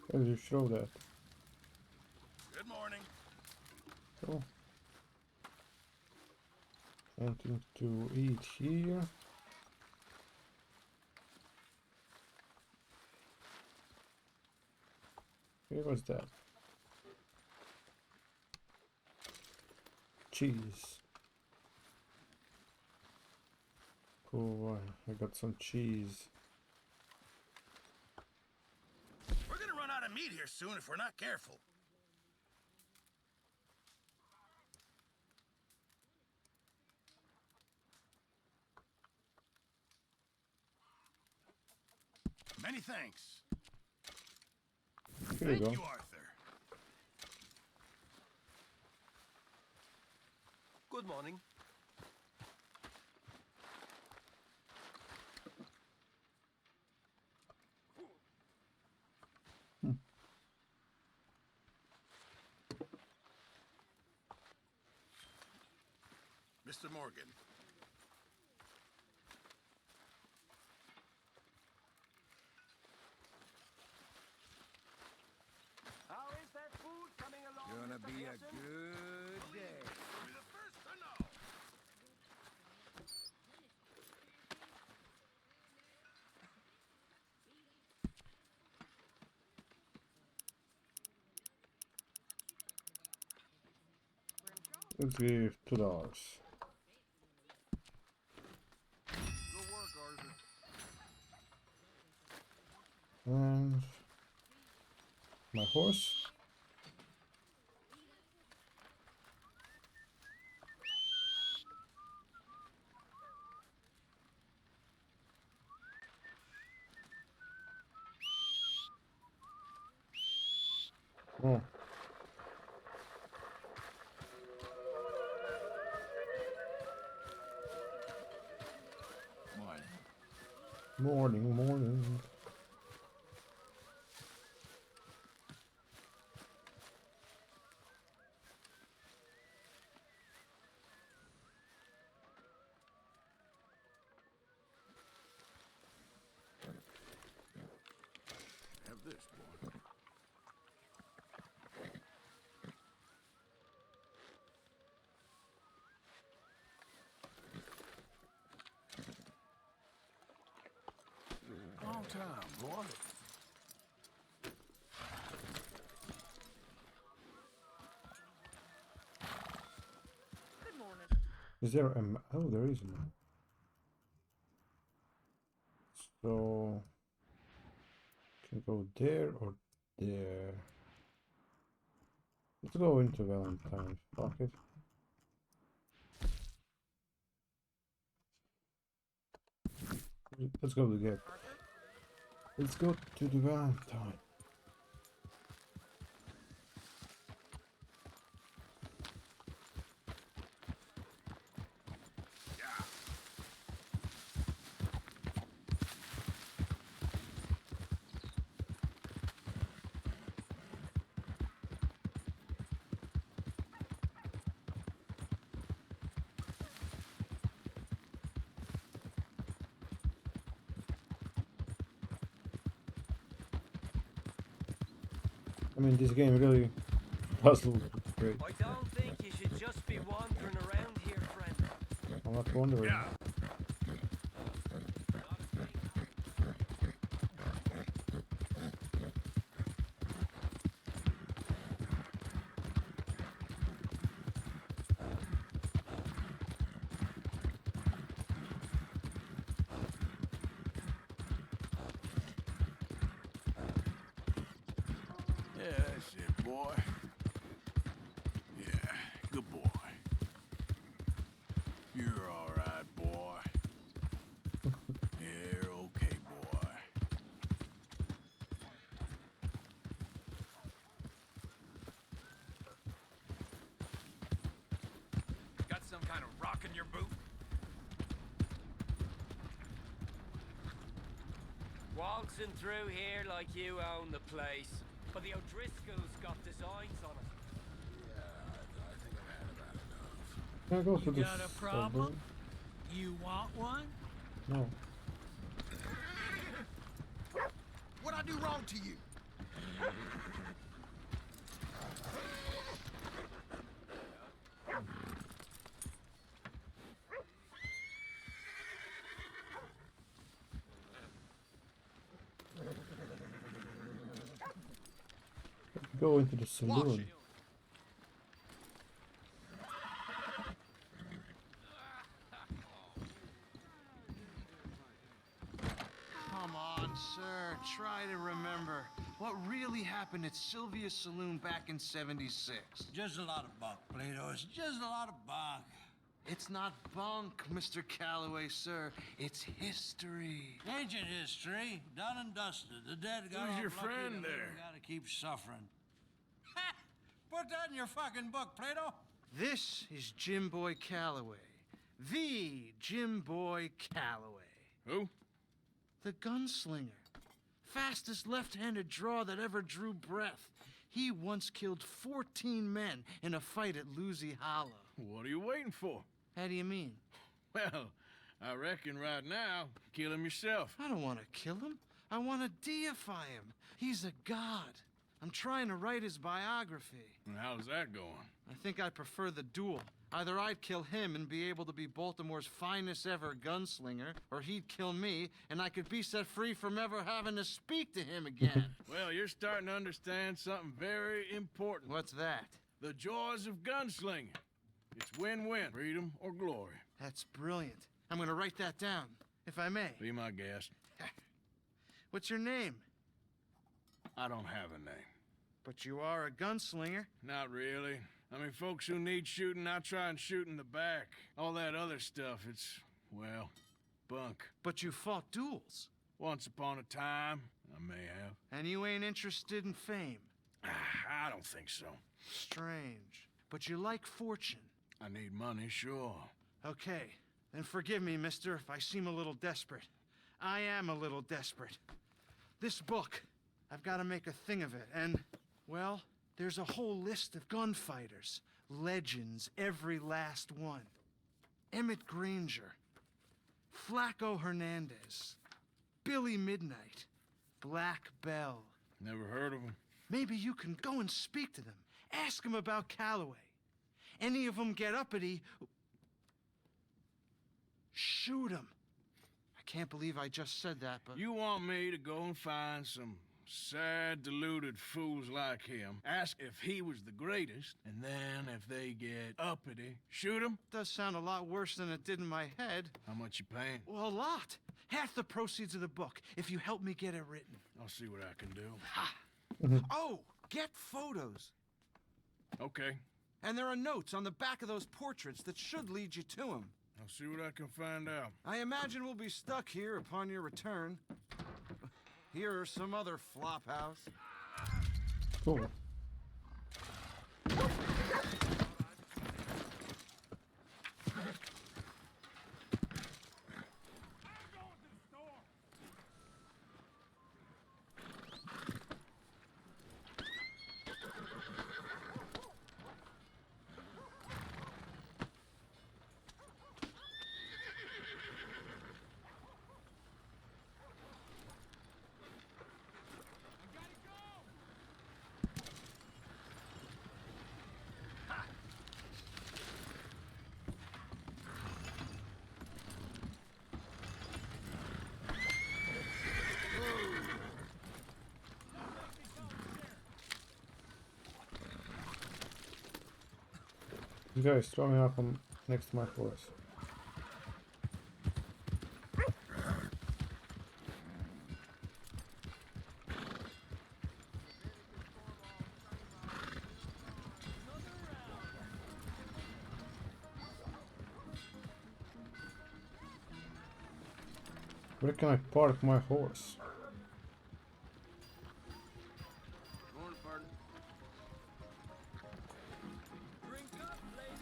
Where did you throw that? Good morning. Oh. Something to eat here. Where was that? Cheese. Cool, I got some cheese. We're gonna run out of meat here soon if we're not careful. Many thanks. Here you Thank go. you, Arthur. Good morning. Mr. Morgan. How is that food coming along? Gonna Mr. be a Pearson? good day. Be the first to know. Let's give $2. Good work, Arthur. And my horse. Oh. Morning, morning. Have this, boy. Long time, boy. Good morning. Is there a oh, there is a map. So can go there or there. Let's go into Valentine. Fuck it. Let's go to get. Let's go to the Valentine. I mean, this game really does look great. I don't think you should just be wandering around here, friend. I'm not wondering. Yeah. Yeah, that's it, boy. Yeah, good boy. You're all right, boy. You're okay, boy. Got some kind of rock in your boot? Waltzing through here like you own the place. But the O'Driscolls got designs on it. Can I go You through this? got a problem? You want one? No. What'd I do wrong to you? Go into the saloon. Come on, sir. Try to remember what really happened at Sylvia's Saloon back in '76. Just a lot of bunk, Plato. It's just a lot of bunk. It's not bunk, Mr. Calloway, sir. It's history. Ancient history, done and dusted. The dead got Who's off your lucky, friend the living there? Gotta keep suffering. Ha! Put that in your fucking book, Plato. This is Jim Boy Calloway. The Jim Boy Calloway. Who? The gunslinger. Fastest left-handed draw that ever drew breath. He once killed 14 men in a fight at Lucy Hollow. What are you waiting for? How do you mean? Well, I reckon right now, kill him yourself. I don't want to kill him. I want to deify him. He's a god. I'm trying to write his biography. And how's that going? I think I prefer the duel. Either I'd kill him and be able to be Baltimore's finest ever gunslinger, or he'd kill me and I could be set free from ever having to speak to him again. Well, you're starting to understand something very important. What's that? The joys of gunslinging. It's win-win, freedom or glory. That's brilliant. I'm gonna write that down, if I may. Be my guest. What's your name? I don't have a name. But you are a gunslinger. Not really. I mean, folks who need shooting, I try and shoot in the back. All that other stuff, it's, well, bunk. But you fought duels. Once upon a time, I may have. And you ain't interested in fame. I don't think so. Strange. But you like fortune. I need money, sure. Okay, then forgive me, mister, if I seem a little desperate. I am a little desperate. This book, I've got to make a thing of it, and, well, there's a whole list of gunfighters. Legends, every last one. Emmett Granger, Flaco Hernandez, Billy Midnight, Black Bell. Never heard of them. Maybe you can go and speak to them. Ask them about Calloway. Any of them get uppity, shoot them. I can't believe I just said that, but... You want me to go and find some sad, deluded fools like him, ask if he was the greatest, and then if they get uppity, shoot him? Does sound a lot worse than it did in my head. How much you paying? Well, a lot. Half the proceeds of the book, if you help me get it written. I'll see what I can do. Ha! Oh, get photos. Okay. And there are notes on the back of those portraits that should lead you to him. I'll see what I can find out. I imagine we'll be stuck here upon your return. Here are some other flophouse. Cool. This guy is throwing up on next to my horse. Where can I park my horse? Morning, partner. Drink up, ladies.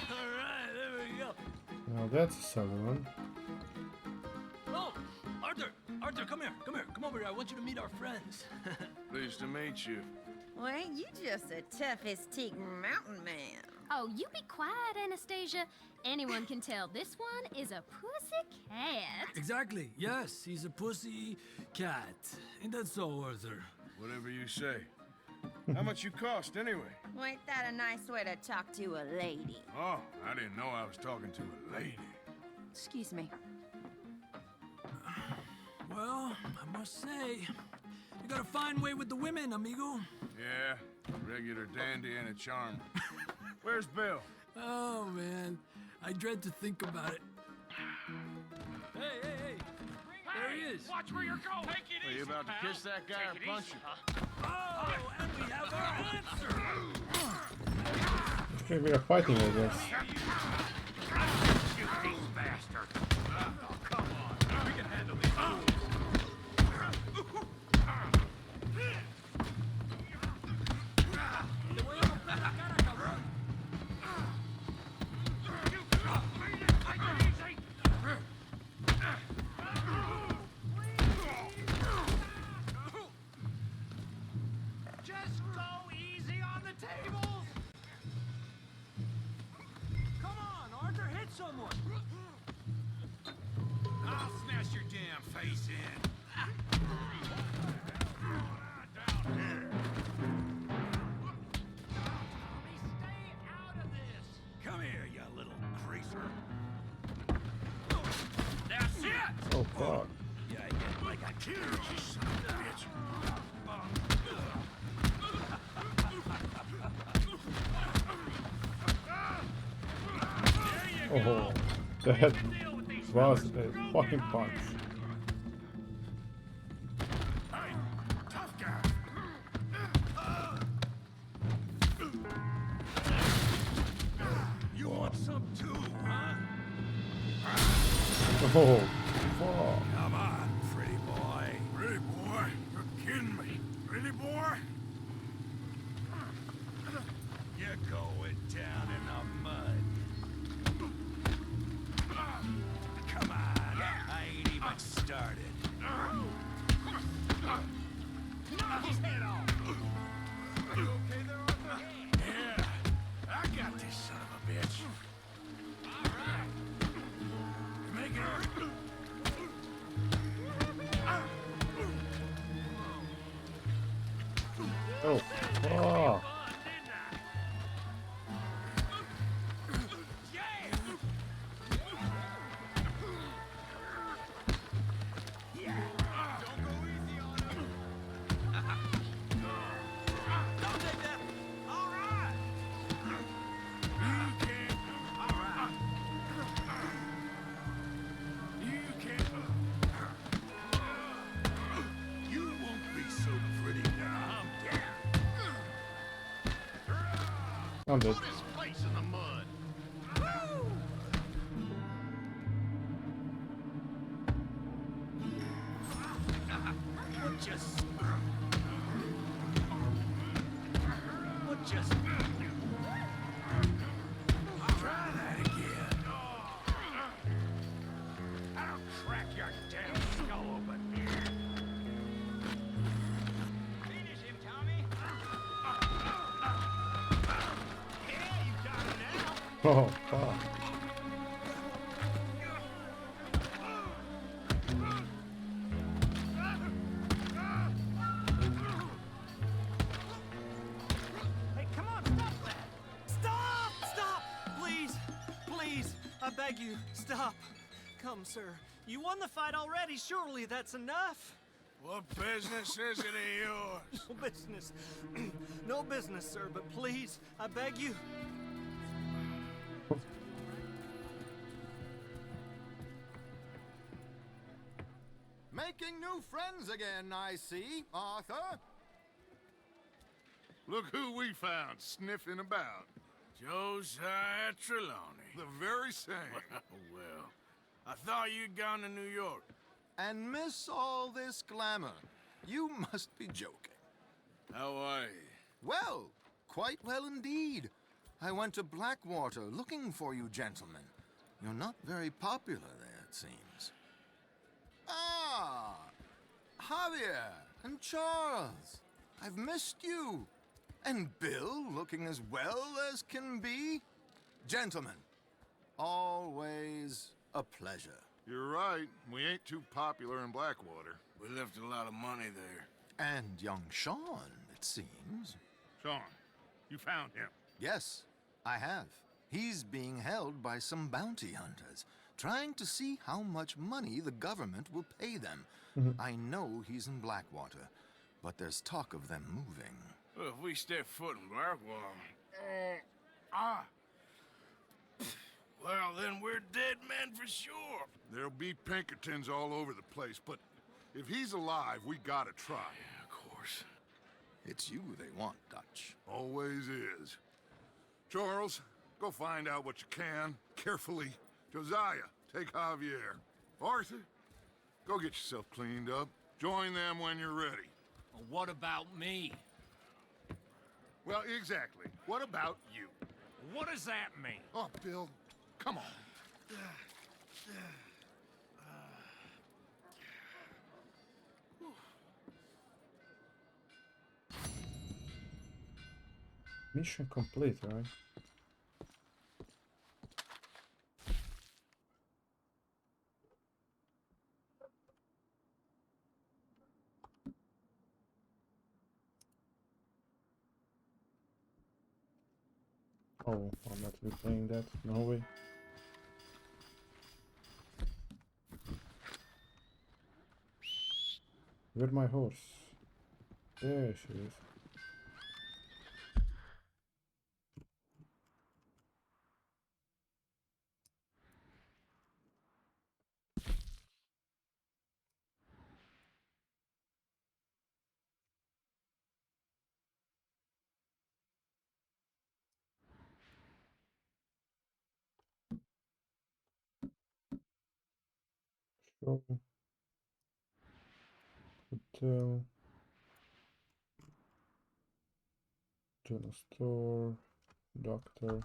All right, there we go. Now that's a southern one. Oh, Arthur, come here. Come over here. I want you to meet our friends. Pleased to meet you. Well, ain't you just a tough-as-teak mountain man? Oh, you be quiet, Anastasia. Anyone can tell this one is a pussy cat. Exactly. Yes, he's a pussy cat. Ain't that so, Arthur? Whatever you say. How much you cost, anyway? Well, ain't that a nice way to talk to a lady? Oh, I didn't know I was talking to a lady. Excuse me. Well, I must say, you got a fine way with the women, amigo. Yeah, regular dandy and a charm. Where's Bill? Oh, man. I dread to think about it. Hey! There he is. Watch where you're going. Take it Are you easy, about to pal. kiss that guy Take or it punch easy, him? huh? Oh, and we have our answer. Okay, we are fighting, I guess. Shoot these bastards. Oh, come on. We can handle these. Just go easy on the tables. Come on, Arthur, hit someone. I'll smash your damn face in. Come here, you little greaser. That's it! Oh fuck. Yeah, I get like I killed you, son of a bitch. Oh, that was a fucking punch. Hey, tough guy. You want some too, huh? Oh, fuck. Come on, pretty boy. Pretty boy? You're kidding me. Pretty boy? You're going down in the mud. Come on, I ain't even started. Knock his head off. You okay there, Arthur? Yeah, I got this son of a bitch. All right. Make it hurt. Oh, fuck. I'm dead. This place in the mud. What just try that again. I'll crack your damn skull open. Finish him, Tommy. Yeah, you got it now. Oh, fuck. Hey, come on, stop that! Stop! I beg you, stop. Come, sir. You won the fight already. Surely that's enough. What business is it of yours? No business. No business, sir, but please, I beg you. Making new friends again, I see, Arthur. Look who we found sniffing about. Josiah Trelawney. The very same. Well, I thought you'd gone to New York. And miss all this glamour. You must be joking. How are you? Well, quite well indeed. I went to Blackwater looking for you gentlemen. You're not very popular there, it seems. Ah! Javier and Charles. I've missed you. And Bill looking as well as can be. Gentlemen, always a pleasure. You're right. We ain't too popular in Blackwater. We left a lot of money there. And young Sean, it seems. Sean, you found him? Yes, I have. He's being held by some bounty hunters, trying to see how much money the government will pay them. I know he's in Blackwater, but there's talk of them moving. Well, if we step foot in Blackwater... Well, then we're dead men for sure. There'll be Pinkertons all over the place, but if he's alive, we gotta try. Yeah, of course. It's you they want, Dutch. Always is. Charles, go find out what you can, carefully. Josiah, take Javier. Arthur, go get yourself cleaned up. Join them when you're ready. Well, what about me? Well, exactly. What about you? What does that mean? Oh, Bill, come on. Mission complete, right? Oh, I'm not replaying that. No way. Where's my horse? There she is. Show. Hotel. General store. Doctor.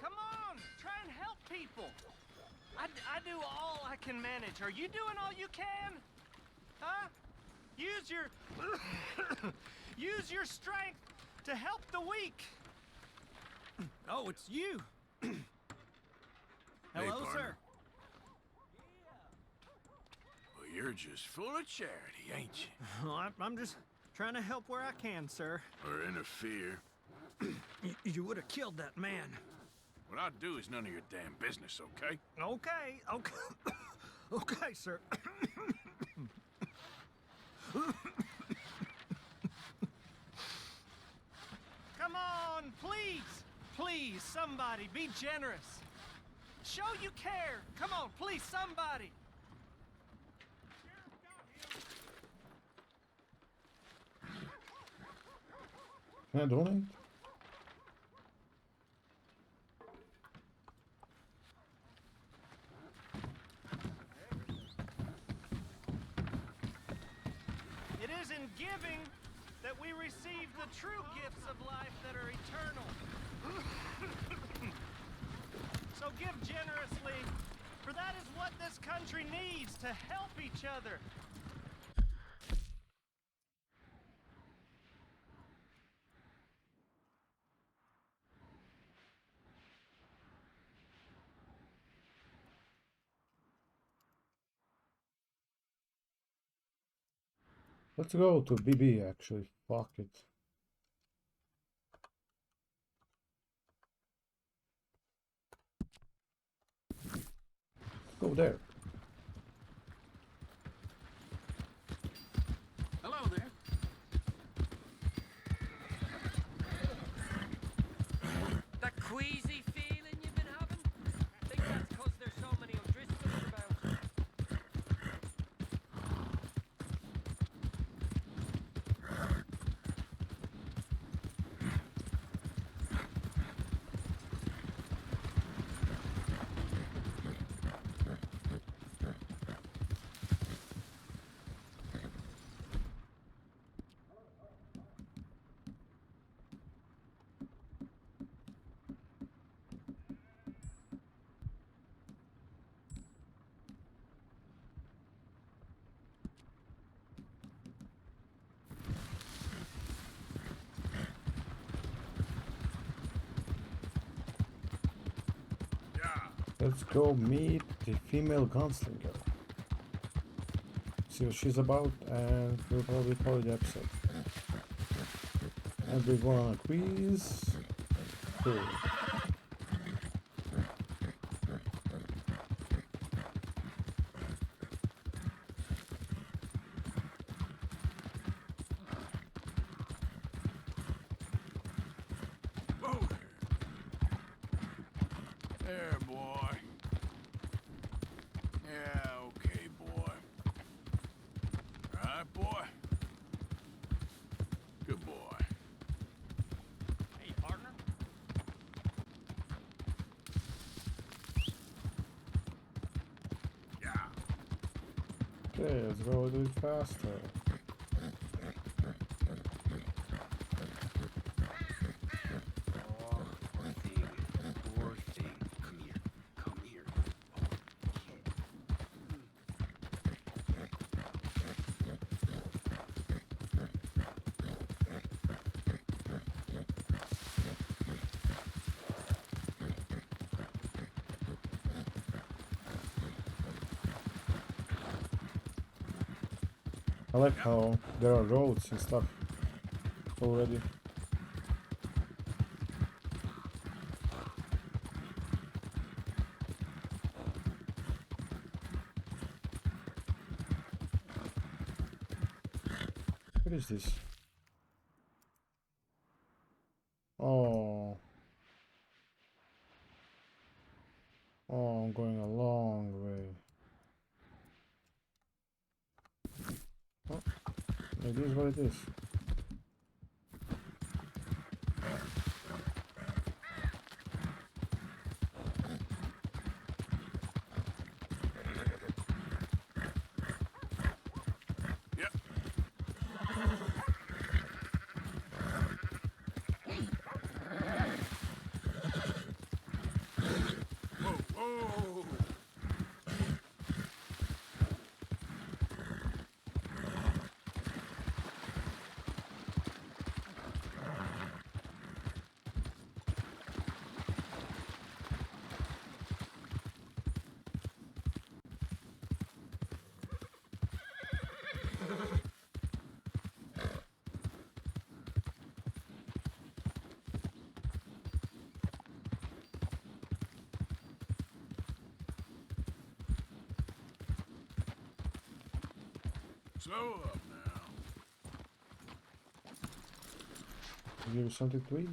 Come on, try and help people. I do all I can manage. Are you doing all you can? Huh? Use your use your strength to help the weak. Oh, it's you. Hello, partner. sir. Well, you're just full of charity, ain't you? I'm just trying to help where I can, sir. Or interfere. You would have killed that man. What I do is none of your damn business, okay? Okay. Okay, sir. Come on, please. Please, somebody, be generous. Show you care. Come on, please, somebody. Can I donate? It is in giving that we receive the true gifts of life that are eternal. So give generously, for that is what this country needs, to help each other. Let's go to BB actually. Fuck it. go there. Hello there. That queasy feeling you've been having? I think that's because there's so many O'Driscolls about. Let's go meet the female gunslinger. See what she's about, and we'll probably call it the episode. And we're going on a quiz. Cool. There, boy. Yeah, okay, boy. All right, boy. Good boy. Hey, partner. Okay, let's go a little faster. Poor thing. Come here. Come here. I like how there are roads and stuff already. What is this? Oh. Oh, I'm going a long way. Oh, it is what it is. Slow up now. Give you something to eat.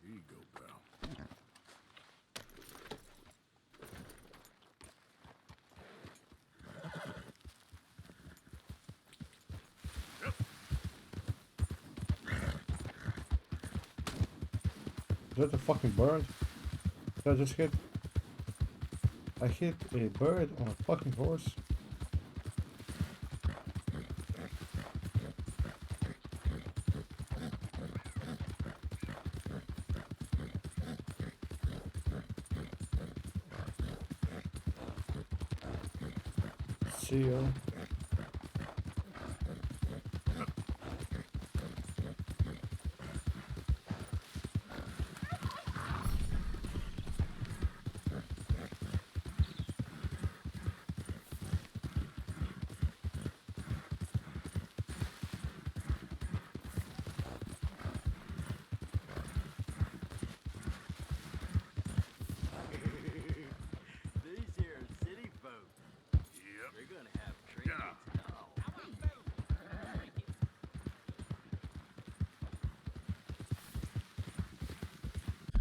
Here you go, pal. Is that a fucking bird? Did I just hit? I hit a bird on a fucking horse. See ya.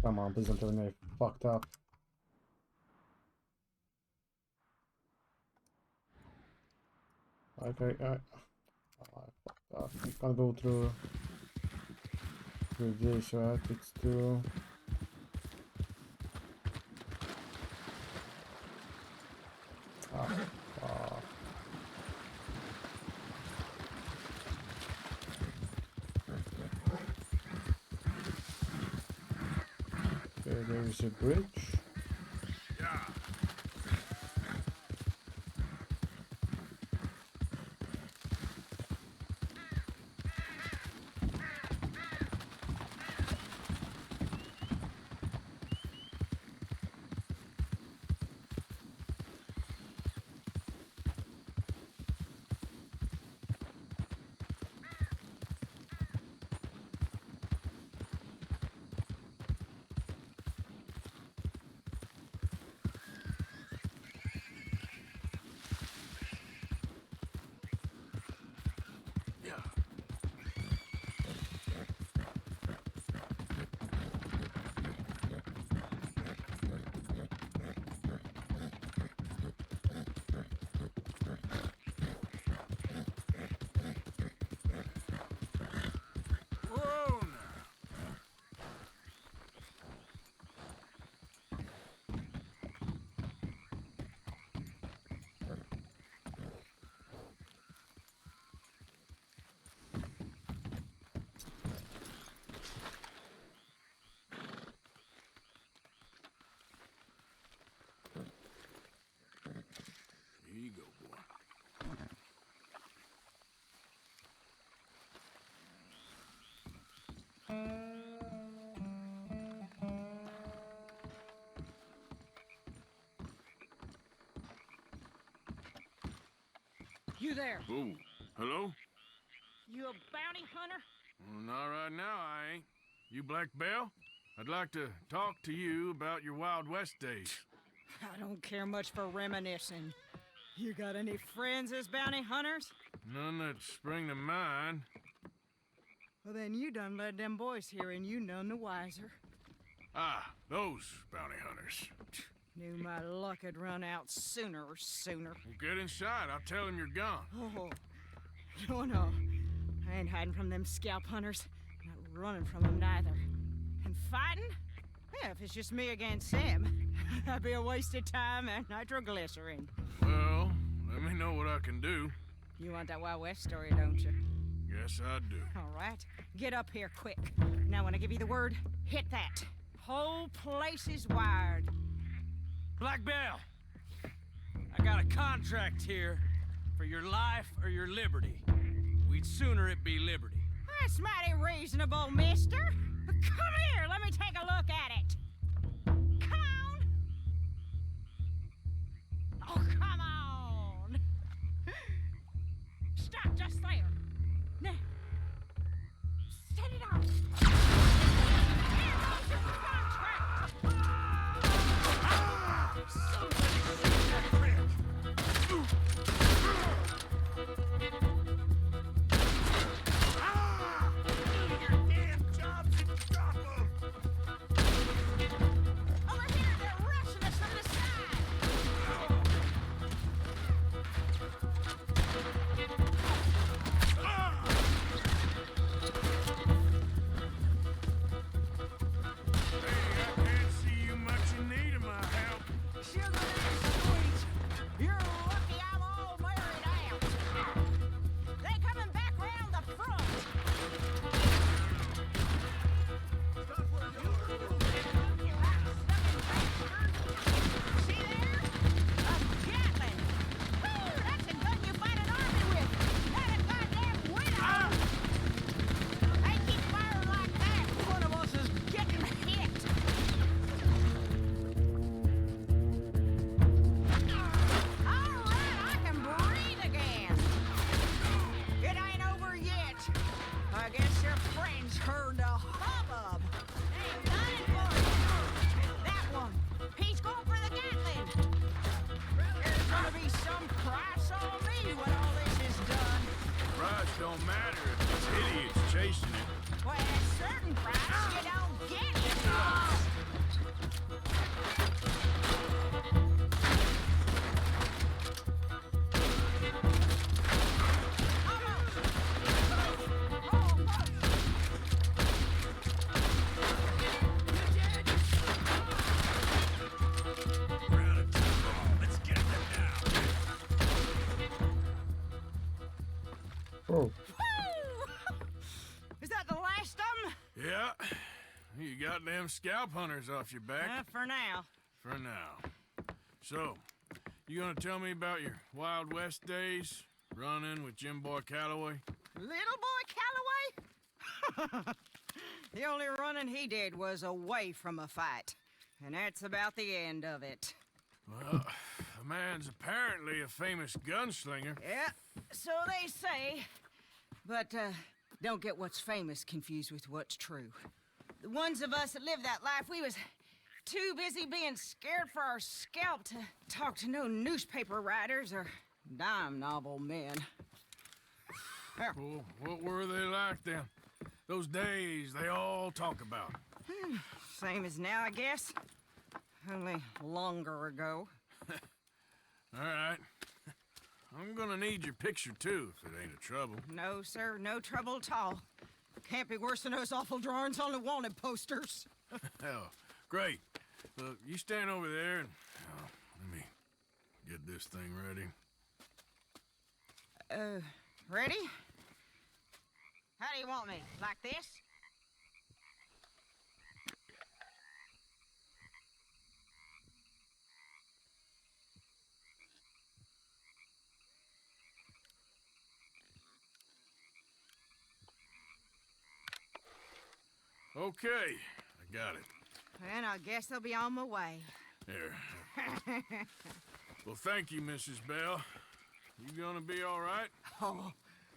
Come on, please don't tell me I fucked up. Okay, I fucked up. You can't go through this, right? It's too... Ah, fuck. Okay, there is a bridge. Here you go, boy. You there? Oh, hello? You a bounty hunter? Well, not right now, I ain't. You Black Belle? I'd like to talk to you about your Wild West days. I don't care much for reminiscing. You got any friends as bounty hunters? None that spring to mind. Well, then you done led them boys here and you none the wiser. Ah, those bounty hunters. Knew my luck had run out sooner or sooner. Well, get inside. I'll tell him you're gone. Oh, no. I ain't hiding from them scalp hunters. Not running from them neither. And fighting? Yeah, if it's just me against them, that'd be a waste of time and nitroglycerin. Well, let me know what I can do. You want that Wild West story, don't you? Yes, I do. All right. Get up here quick. Now, when I give you the word, hit that. Whole place is wired. Black Belle, I got a contract here for your life or your liberty. We'd sooner it be liberty. That's mighty reasonable, mister. Come here, let me take a look at it. Come on. Oh, come on. Stop just there. Now, set it off. Here goes your contract. Don't matter if it's idiots chasing it. Well, at a certain price, you don't get it. Yeah, you got them scalp hunters off your back. For now. For now. So, you gonna tell me about your Wild West days? Running with Jim Boy Calloway? Little boy Calloway? The only running he did was away from a fight. And that's about the end of it. Well, the man's apparently a famous gunslinger. Yeah, so they say. But, don't get what's famous confused with what's true. The ones of us that lived that life, we was too busy being scared for our scalp to talk to no newspaper writers or dime novel men. Well, what were they like then? Those days they all talk about. Same as now, I guess. Only longer ago. All right. I'm gonna need your picture, too, if it ain't a trouble. No, sir, no trouble at all. Can't be worse than those awful drawings on the wanted posters. Hell, great. Look, you stand over there and let me get this thing ready. Ready? How do you want me? Like this? Okay, I got it. And I guess I'll be on my way. Here. Well, thank you, Mrs. Bell. You gonna be all right? Oh,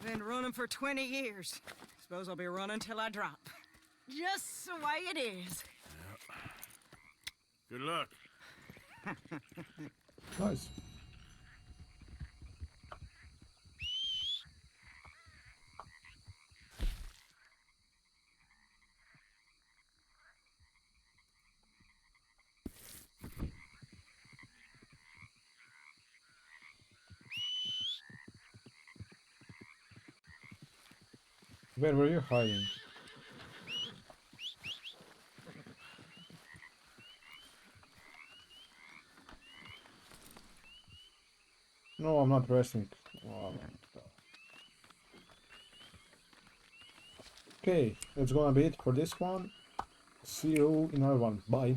been running for 20 years. Suppose I'll be running till I drop. Just the way it is. Yep. Good luck. Nice. Where were you hiding? No, I'm not resting. Oh, okay, that's gonna be it for this one. See you in another one. Bye.